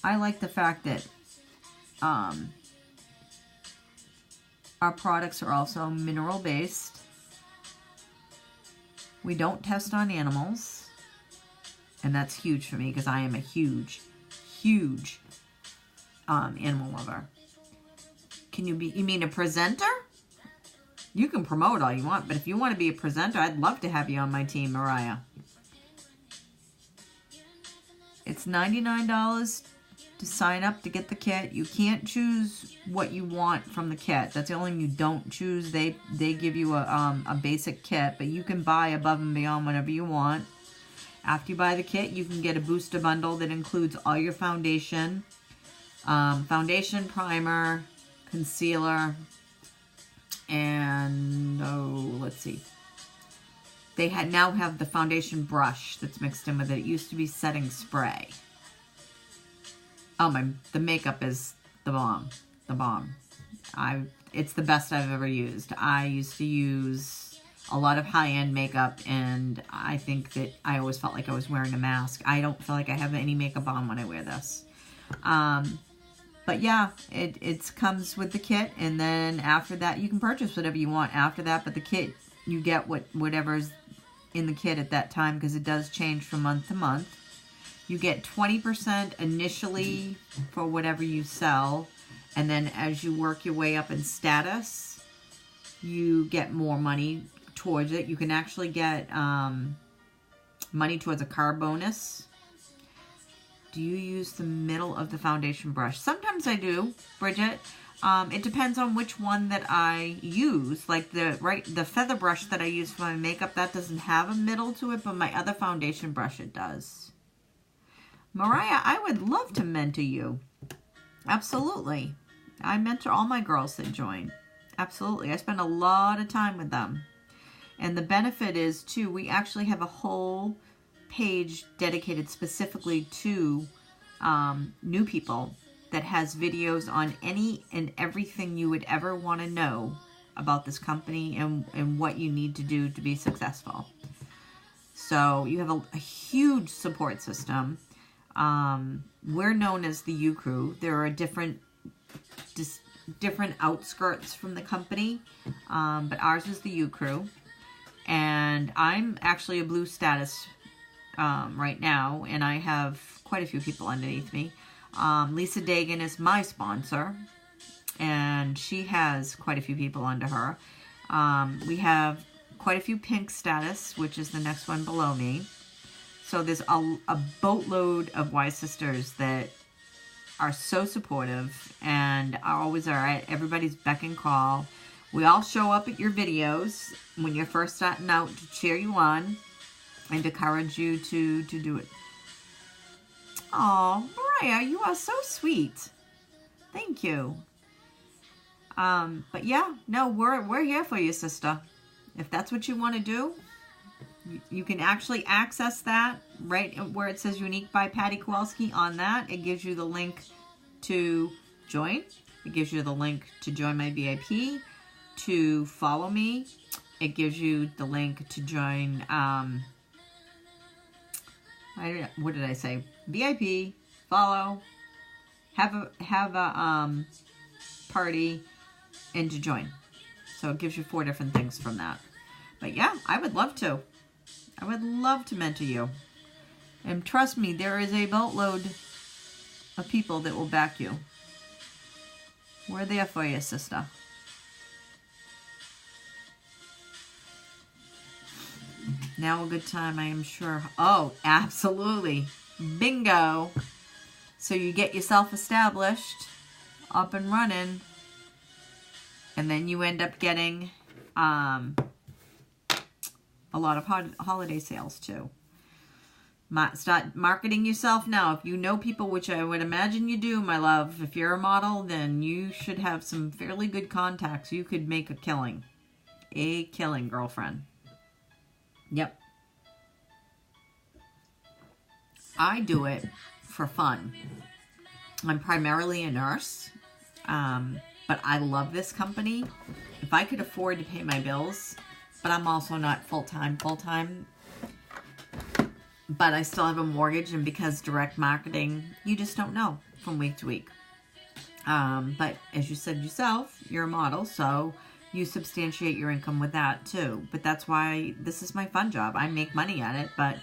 I like the fact that our products are also mineral based. We don't test on animals, and that's huge for me because I am a huge animal lover. You mean a presenter? You can promote all you want, but if you want to be a presenter, I'd love to have you on my team, Mariah. It's $99 to sign up to get the kit. You can't choose what you want from the kit. That's the only thing you don't choose. They give you a basic kit, but you can buy above and beyond whatever you want. After you buy the kit, you can get a booster bundle that includes all your foundation, primer, concealer, and let's see. They now have the foundation brush that's mixed in with it. It used to be setting spray. Oh the makeup is the bomb. The bomb. It's the best I've ever used. I used to use a lot of high-end makeup, and I think that I always felt like I was wearing a mask. I don't feel like I have any makeup on when I wear this. But yeah, it comes with the kit, and then after that, you can purchase whatever you want after that, but the kit, you get whatever's in the kit at that time, because it does change from month to month. You get 20% initially for whatever you sell, and then as you work your way up in status, you get more money towards it. You can actually get money towards a car bonus. Do you use the middle of the foundation brush? Sometimes I do, Bridget. It depends on which one that I use. Like the feather brush that I use for my makeup, that doesn't have a middle to it, but my other foundation brush, it does. Mariah, I would love to mentor you. Absolutely. I mentor all my girls that join. Absolutely. I spend a lot of time with them. And the benefit is, too, we actually have a whole page dedicated specifically to new people that has videos on any and everything you would ever want to know about this company and what you need to do to be successful. So you have a huge support system. We're known as the U Crew. There are different outskirts from the company, but ours is the U Crew. And I'm actually a blue status right now, and I have quite a few people underneath me. Lisa Dagan is my sponsor, and she has quite a few people under her. We have quite a few pink status, which is the next one below me. So there's a boatload of Wise Sisters that are so supportive and always are at everybody's beck and call. We all show up at your videos when you're first starting out to cheer you on and encourage you to do it. Oh, Mariah, you are so sweet. Thank you. But yeah, no, we're here for you, sister. If that's what you want to do, you can actually access that right where it says Unique by Patty Kowalski. On that, it gives you the link to join. It gives you the link to join my VIP, to follow me. It gives you the link to join, what did I say? VIP, follow, have a party, and to join. So it gives you 4 different things from that. But yeah, I would love to. I would love to mentor you. And trust me, there is a boatload of people that will back you. We're there for you, sister. Now a good time, I am sure. Oh, absolutely. Bingo. So you get yourself established, up and running, and then you end up getting a lot of holiday sales too. Start marketing yourself now. If you know people, which I would imagine you do, my love, if you're a model, then you should have some fairly good contacts. You could make a killing. A killing, girlfriend. Yep. I do it for fun. I'm primarily a nurse, but I love this company. If I could afford to pay my bills, but I'm also not full-time, but I still have a mortgage, and because direct marketing, you just don't know from week to week. But as you said yourself, you're a model, so you substantiate your income with that too. But that's why this is my fun job. I make money at it, but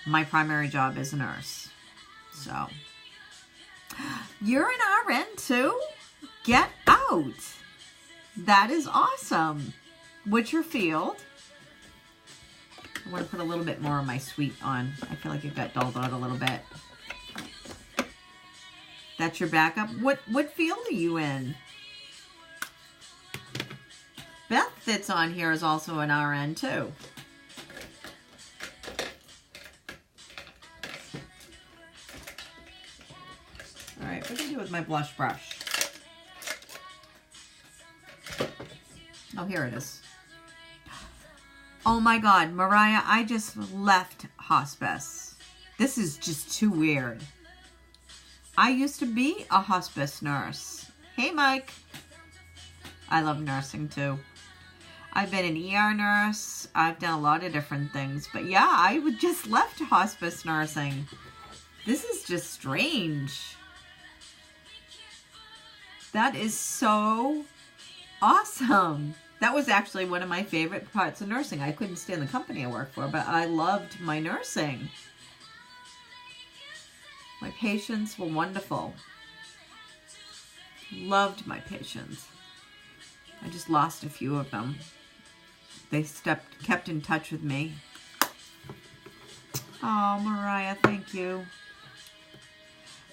my primary job is a nurse. So, you're an RN too? Get out. That is awesome. What's your field? I want to put a little bit more of my sweet on. I feel like it got dulled out a little bit. That's your backup. What field are you in? Beth that's on here is also an RN too. All right, what do I do with my blush brush? Oh, here it is. Oh my God, Mariah, I just left hospice. This is just too weird. I used to be a hospice nurse. Hey, Mike. I love nursing too. I've been an ER nurse. I've done a lot of different things. But yeah, I just left hospice nursing. This is just strange. That is so awesome. That was actually one of my favorite parts of nursing. I couldn't stand the company I worked for, but I loved my nursing. My patients were wonderful. Loved my patients. I just lost a few of them. They kept in touch with me. Oh, Mariah, thank you.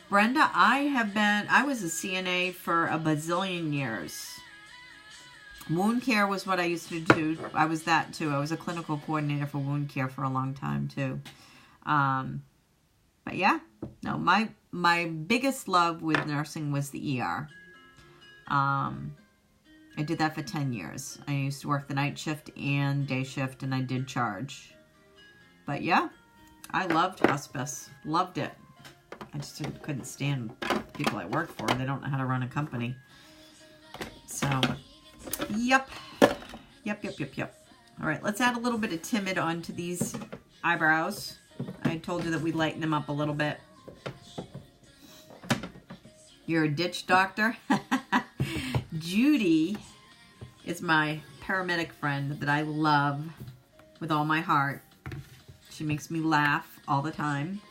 Brenda, I was a CNA for a bazillion years. Wound care was what I used to do. I was that too. I was a clinical coordinator for wound care for a long time too. But yeah, no, my biggest love with nursing was the ER. I did that for 10 years. I used to work the night shift and day shift, and I did charge. But yeah, I loved hospice. Loved it. I just couldn't stand people I work for. They don't know how to run a company. So, yep. All right, let's add a little bit of Timid onto these eyebrows. I told you that we lighten them up a little bit. You're a ditch doctor? Judy is my paramedic friend that I love with all my heart. She makes me laugh all the time.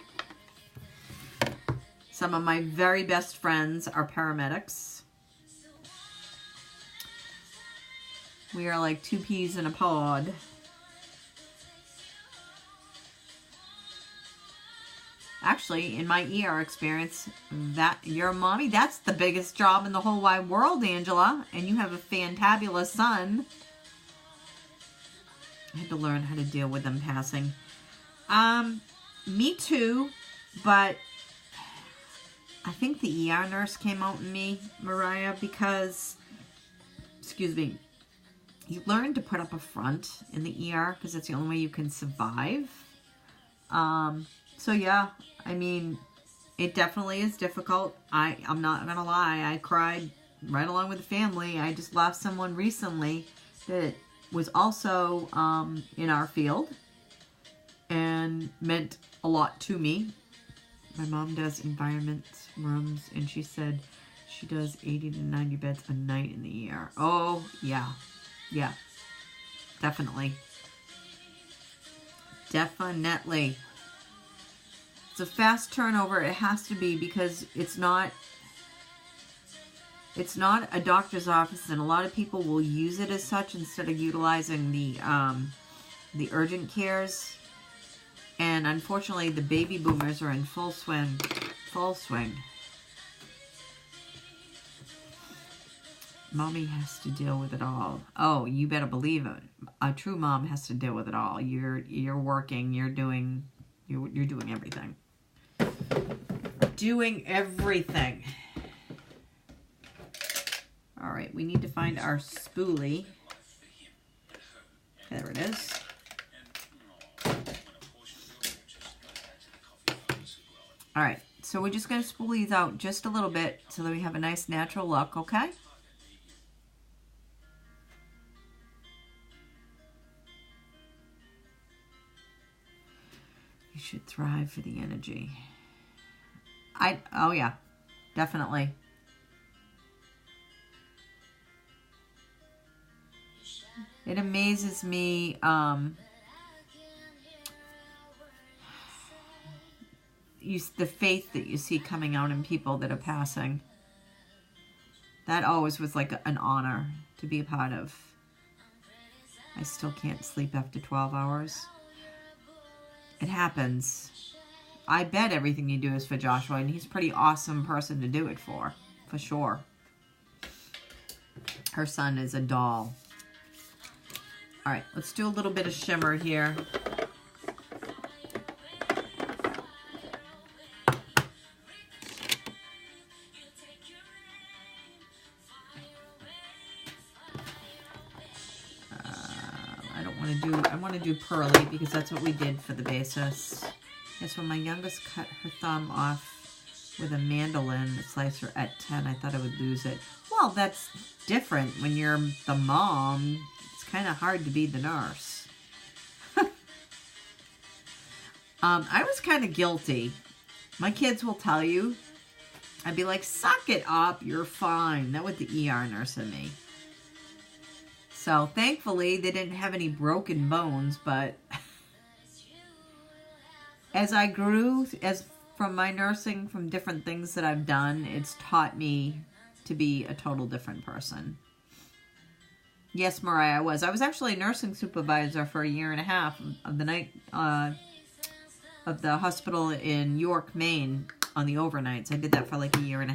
Some of my very best friends are paramedics. We are like 2 peas in a pod. Actually, in my ER experience, that your mommy, that's the biggest job in the whole wide world, Angela. And you have a fantabulous son. I had to learn how to deal with them passing. Me too, but I think the ER nurse came out in me, Mariah, because, excuse me, you learn to put up a front in the ER because it's the only way you can survive. So yeah, I mean, it definitely is difficult. I'm not gonna lie, I cried right along with the family. I just lost someone recently that was also in our field and meant a lot to me. My mom does environment rooms, and she said she does 80 to 90 beds a night in the ER. Oh, yeah. Yeah. Definitely. Definitely. It's a fast turnover. It has to be, because it's not a doctor's office, and a lot of people will use it as such instead of utilizing the urgent cares. And unfortunately, the baby boomers are in full swing. Full swing. Mommy has to deal with it all. Oh, you better believe it. A true mom has to deal with it all. You're working. You're doing everything. Doing everything. All right, we need to find our spoolie. There it is. All right, so we're just going to spool these out just a little bit so that we have a nice natural look, okay? You should thrive for the energy. Oh yeah, definitely. It amazes me, the faith that you see coming out in people that are passing. That always was like an honor to be a part of. I still can't sleep after 12 hours. It happens. I bet everything you do is for Joshua, and he's a pretty awesome person to do it for sure. Her son is a doll. All right, let's do a little bit of shimmer here. I want to do pearly because that's what we did for the basis. Yes, when my youngest cut her thumb off with a mandolin slicer at 10, I thought I would lose it. Well, that's different when you're the mom. It's kind of hard to be the nurse. I was kind of guilty. My kids will tell you. I'd be like, suck it up, you're fine. That was the ER nurse in me. So thankfully they didn't have any broken bones, but as I grew, from my nursing, from different things that I've done, it's taught me to be a total different person. Yes, Mariah, I was actually a nursing supervisor for 1.5 years of the night of the hospital in York, Maine, on the overnights. I did that for like 1.5 years.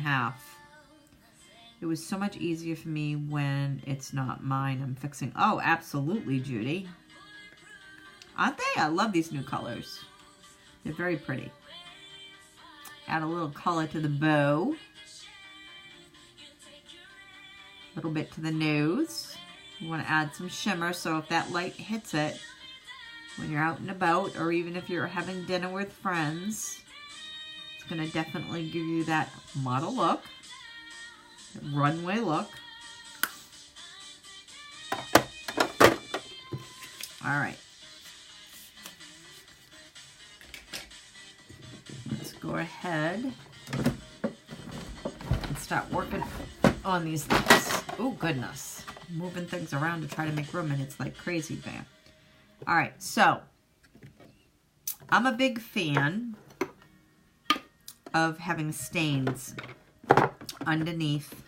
It was so much easier for me when it's not mine. I'm fixing. Oh, absolutely, Judy. Aren't they? I love these new colors. They're very pretty. Add a little color to the bow. A little bit to the nose. You want to add some shimmer, so if that light hits it when you're out and about, or even if you're having dinner with friends, it's going to definitely give you that model look. Runway look. All right. Let's go ahead and start working on these things. Oh, goodness. Moving things around to try to make room, and it's like crazy, man. All right, so I'm a big fan of having stains underneath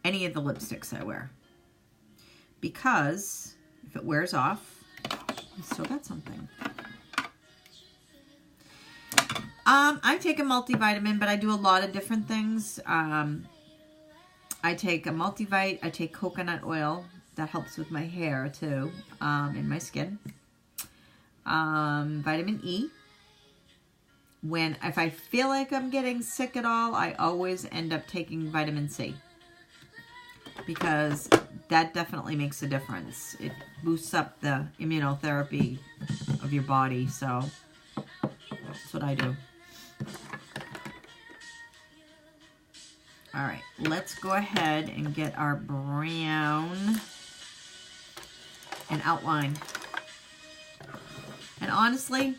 any of the lipsticks I wear, because if it wears off, you still got something. I take a multivitamin, but I do a lot of different things. I take a multivite. I take coconut oil. That helps with my hair too, and my skin. Vitamin E. If I feel like I'm getting sick at all, I always end up taking vitamin C, because that definitely makes a difference. It boosts up the immunotherapy of your body, so that's what I do. All right, let's go ahead and get our brown and outline. And honestly,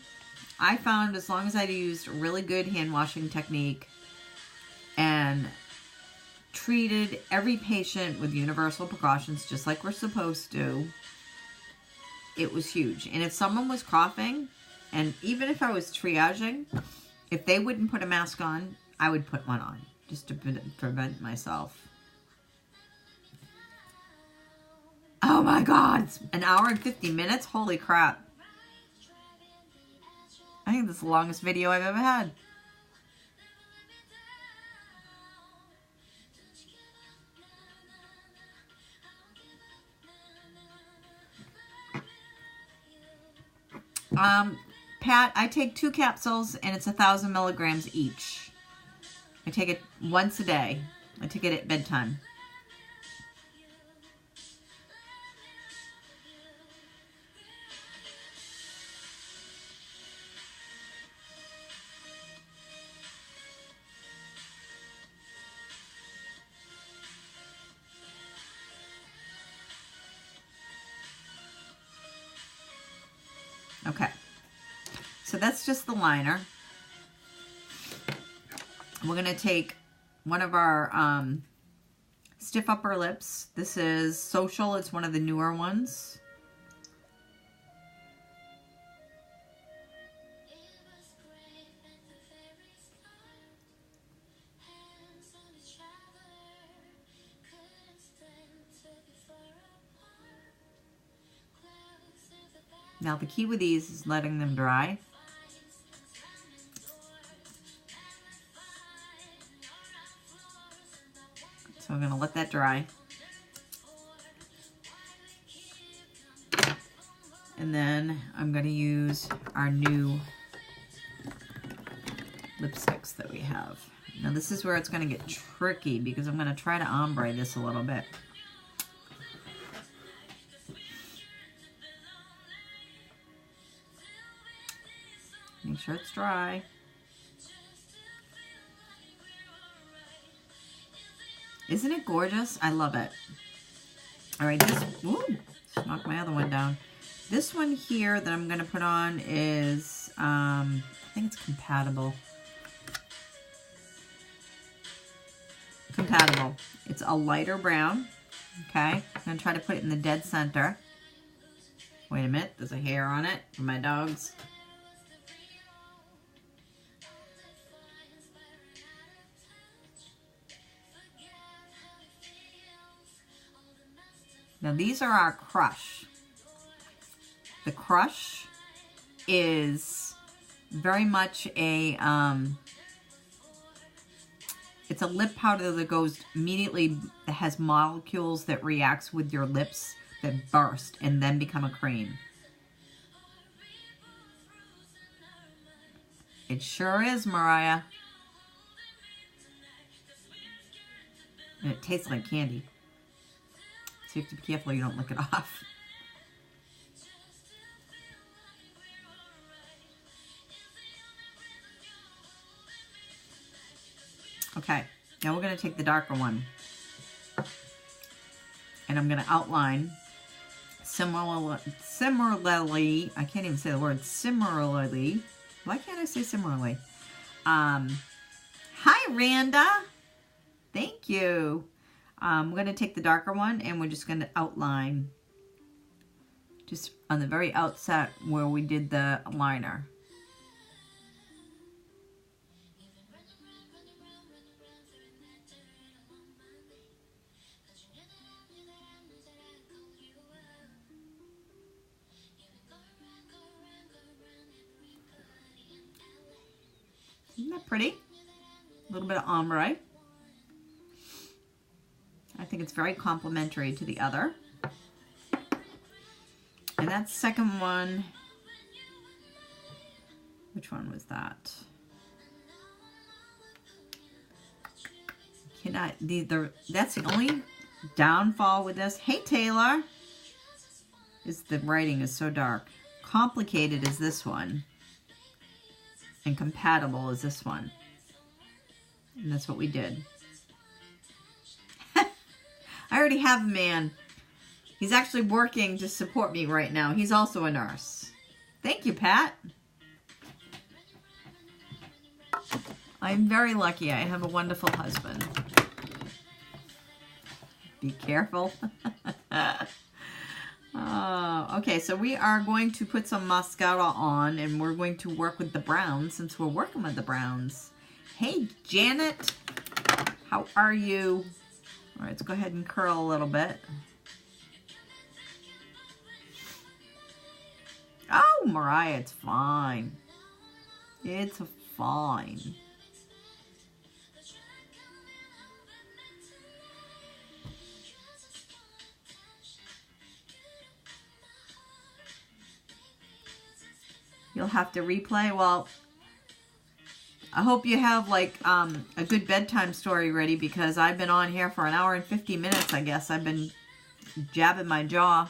I found as long as I used a really good hand washing technique and treated every patient with universal precautions just like we're supposed to, it was huge. And if someone was coughing, and even if I was triaging, if they wouldn't put a mask on, I would put one on just to prevent myself. Oh my God, it's an hour and 50 minutes? Holy crap. I think this is the longest video I've ever had. Pat, I take 2 capsules and it's 1,000 milligrams each. I take it once a day. I take it at bedtime. Okay, so that's just the liner. We're going to take one of our stiff upper lips. This is Social. It's one of the newer ones. Now the key with these is letting them dry. So I'm going to let that dry. And then I'm going to use our new lipsticks that we have. Now this is where it's going to get tricky because I'm going to try to ombre this a little bit. Make sure it's dry. Isn't it gorgeous? I love it. All right, ooh, just knocked my other one down. This one here that I'm going to put on is, I think it's Compatible. Compatible. It's a lighter brown. Okay, I'm going to try to put it in the dead center. Wait a minute, there's a hair on it for my dogs. Now these are our Crush. The Crush is very much a, it's a lip powder that goes immediately, that has molecules that reacts with your lips that burst and then become a cream. It sure is, Mariah. And it tastes like candy. So you have to be careful you don't lick it off. Okay, now we're going to take the darker one. And I'm going to outline similarly, I can't even say the word similarly. Why can't I say similarly? Hi, Randa. Thank you. We're going to take the darker one and we're just going to outline just on the very outset where we did the liner. Isn't that pretty? A little bit of ombre. I think it's very complementary to the other. And that second one, which one was that? That's the only downfall with this. Hey, Taylor. Is the writing is so dark. Complicated is this one. And compatible is this one. And that's what we did. I already have a man. He's actually working to support me right now. He's also a nurse. Thank you, Pat. I'm very lucky. I have a wonderful husband. Be careful. Okay, so we are going to put some mascara on, and we're going to work with the browns since we're working with the browns. Hey, Janet. How are you? All right, let's go ahead and curl a little bit. Oh, Mariah, it's fine. It's fine. You'll have to replay. Well, I hope you have like a good bedtime story ready, because I've been on here for an hour and 50 minutes, I guess. I've been jabbing my jaw.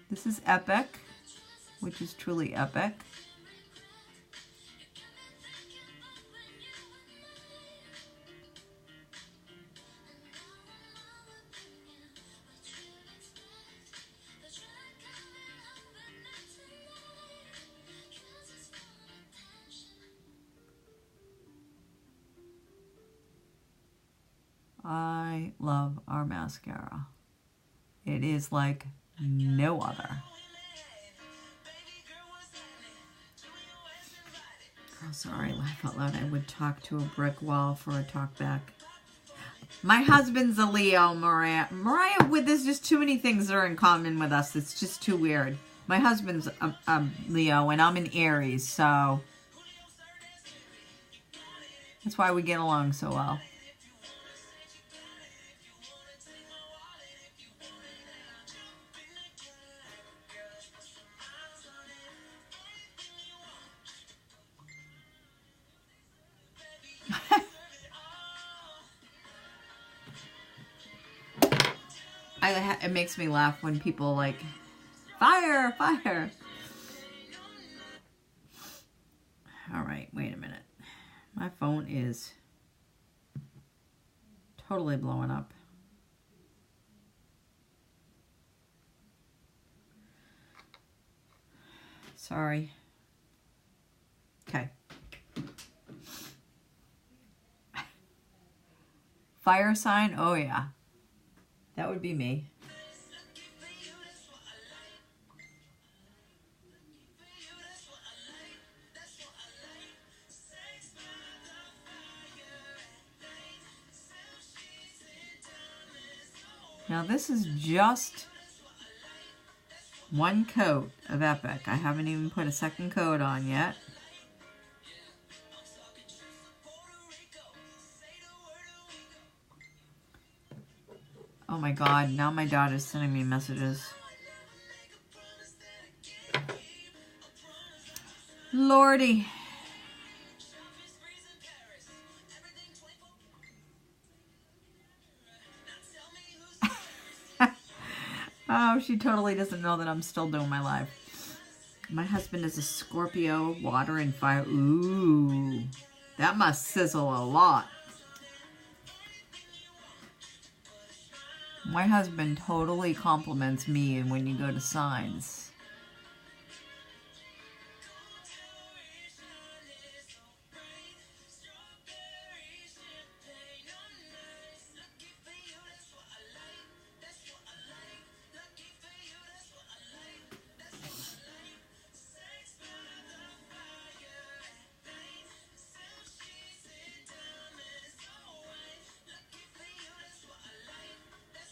This is Epic, which is truly epic. I love our mascara. It is like no other. Oh, sorry, laugh out loud. I would talk to a brick wall for a talk back. My husband's a Leo, Mariah. Mariah, there's just too many things that are in common with us. It's just too weird. My husband's a Leo, and I'm an Aries, so that's why we get along so well. It makes me laugh when people like, fire, fire. All right, wait a minute. My phone is totally blowing up. Sorry. Okay. Fire sign? Oh, yeah. That would be me. Now this is just one coat of Epic. I haven't even put a second coat on yet. Oh my God, now my daughter's sending me messages. Lordy. Oh, she totally doesn't know that I'm still doing my live. My husband is a Scorpio, water and fire. Ooh, that must sizzle a lot. My husband totally compliments me when you go to signs.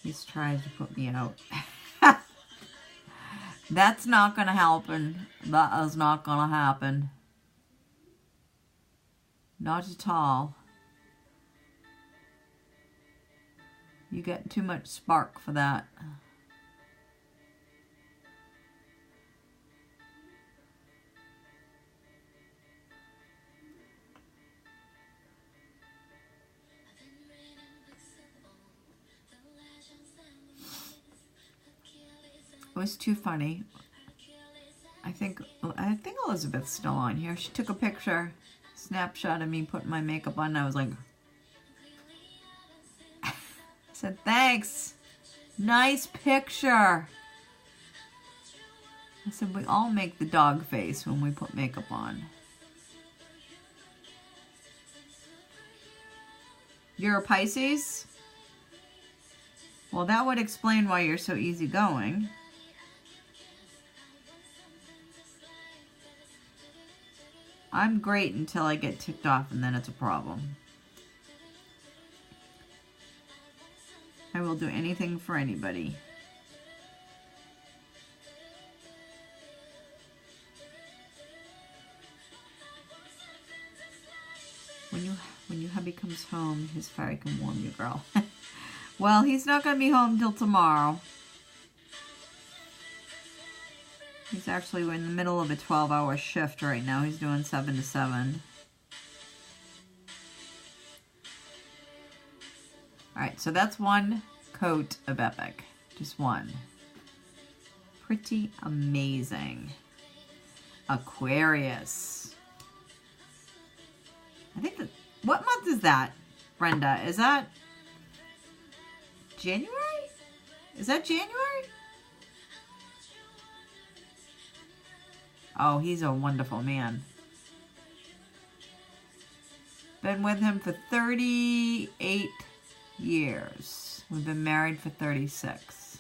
He's trying to put me out. That's not going to happen. That is not going to happen. Not at all. You get too much spark for that. It was too funny. I think Elizabeth's still on here. She took a picture, snapshot of me putting my makeup on, and I was like, I said, thanks. Nice picture. I said, we all make the dog face when we put makeup on. You're a Pisces? Well, that would explain why you're so easygoing. I'm great until I get ticked off, and then it's a problem. I will do anything for anybody. When your hubby comes home, his fire can warm you, girl. Well, he's not going to be home till tomorrow. He's actually in the middle of a 12-hour shift right now. He's doing 7 to 7. Alright, so that's one coat of Epic. Just one. Pretty amazing. Aquarius. I think that... What month is that, Brenda? Is that January? Is that January? Oh, he's a wonderful man. Been with him for 38 years. We've been married for 36.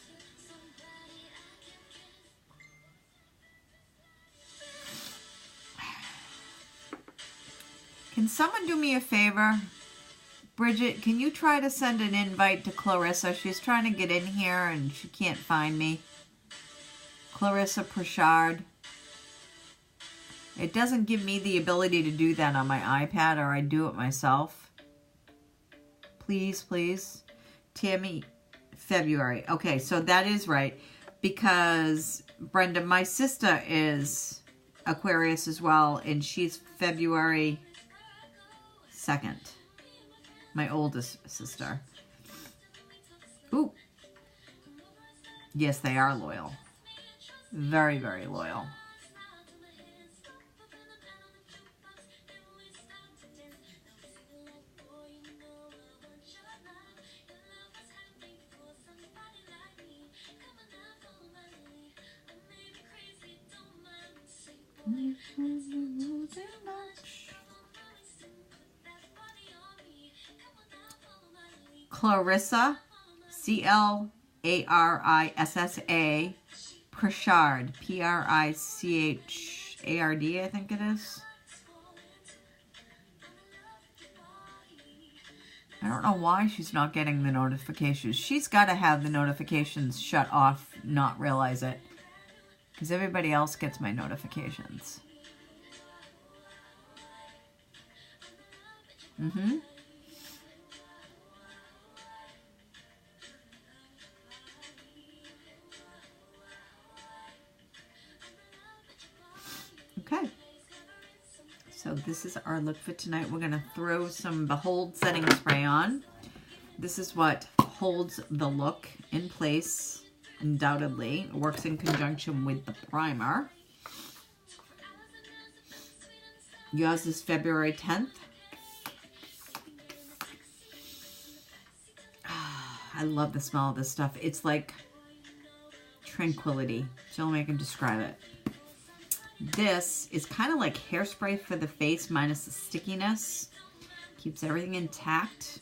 Can someone do me a favor? Bridget, can you try to send an invite to Clarissa? She's trying to get in here and she can't find me. Clarissa Prashard. It doesn't give me the ability to do that on my iPad, or I do it myself. Please, please. Tammy, February. Okay, so that is right. Because, Brenda, my sister is Aquarius as well, and she's February 2nd. My oldest sister. Ooh. Yes, they are loyal. Very, very loyal. Clarissa, C-L-A-R-I-S-S-A, Prashard, P-R-I-C-H-A-R-D, I think it is. I don't know why she's not getting the notifications. She's got to have the notifications shut off, not realize it. Because everybody else gets my notifications. Okay. So this is our look for tonight. We're going to throw some Behold setting spray on. This is what holds the look in place, undoubtedly. It works in conjunction with the primer. Yours is February 10th. I love the smell of this stuff. It's like tranquility. It's the only way I can describe it. This is kind of like hairspray for the face minus the stickiness. Keeps everything intact.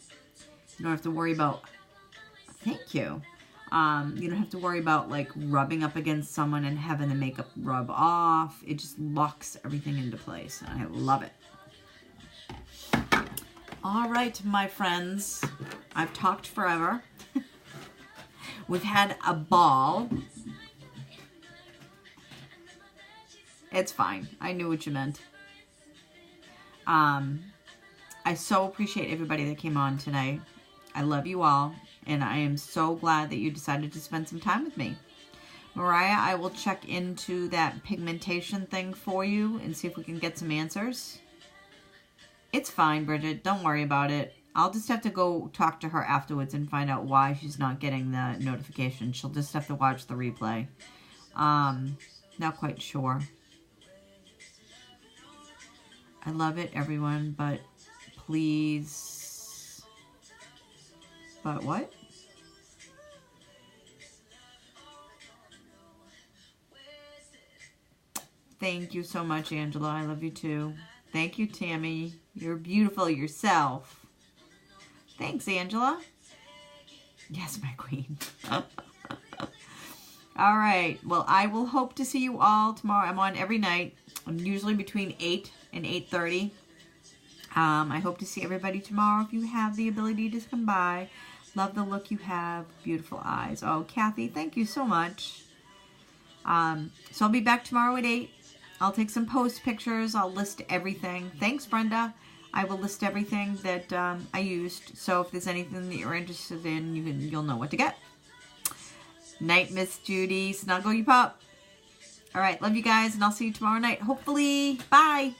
You don't have to worry about... Thank you. You don't have to worry about like rubbing up against someone and having the makeup rub off. It just locks everything into place. And I love it. All right, my friends. I've talked forever. We've had a ball. It's fine. I knew what you meant. I so appreciate everybody that came on tonight. I love you all, and I am so glad that you decided to spend some time with me. Mariah, I will check into that pigmentation thing for you and see if we can get some answers. It's fine, Bridget. Don't worry about it. I'll just have to go talk to her afterwards and find out why she's not getting the notification. She'll just have to watch the replay. Not quite sure. I love it, everyone, but please... But what? Thank you so much, Angela. I love you too. Thank you, Tammy. You're beautiful yourself. Thanks, Angela. Yes, my queen. All right. Well, I will hope to see you all tomorrow. I'm on every night. I'm usually between 8 and 8:30. I hope to see everybody tomorrow if you have the ability to come by. Love the look you have. Beautiful eyes. Oh, Kathy, thank you so much. So I'll be back tomorrow at 8. I'll take some post pictures. I'll list everything. Thanks, Brenda. I will list everything that I used. So if there's anything that you're interested in, you'll know what to get. Night, Miss Judy. Snuggle you pup. All right. Love you guys, and I'll see you tomorrow night. Hopefully. Bye.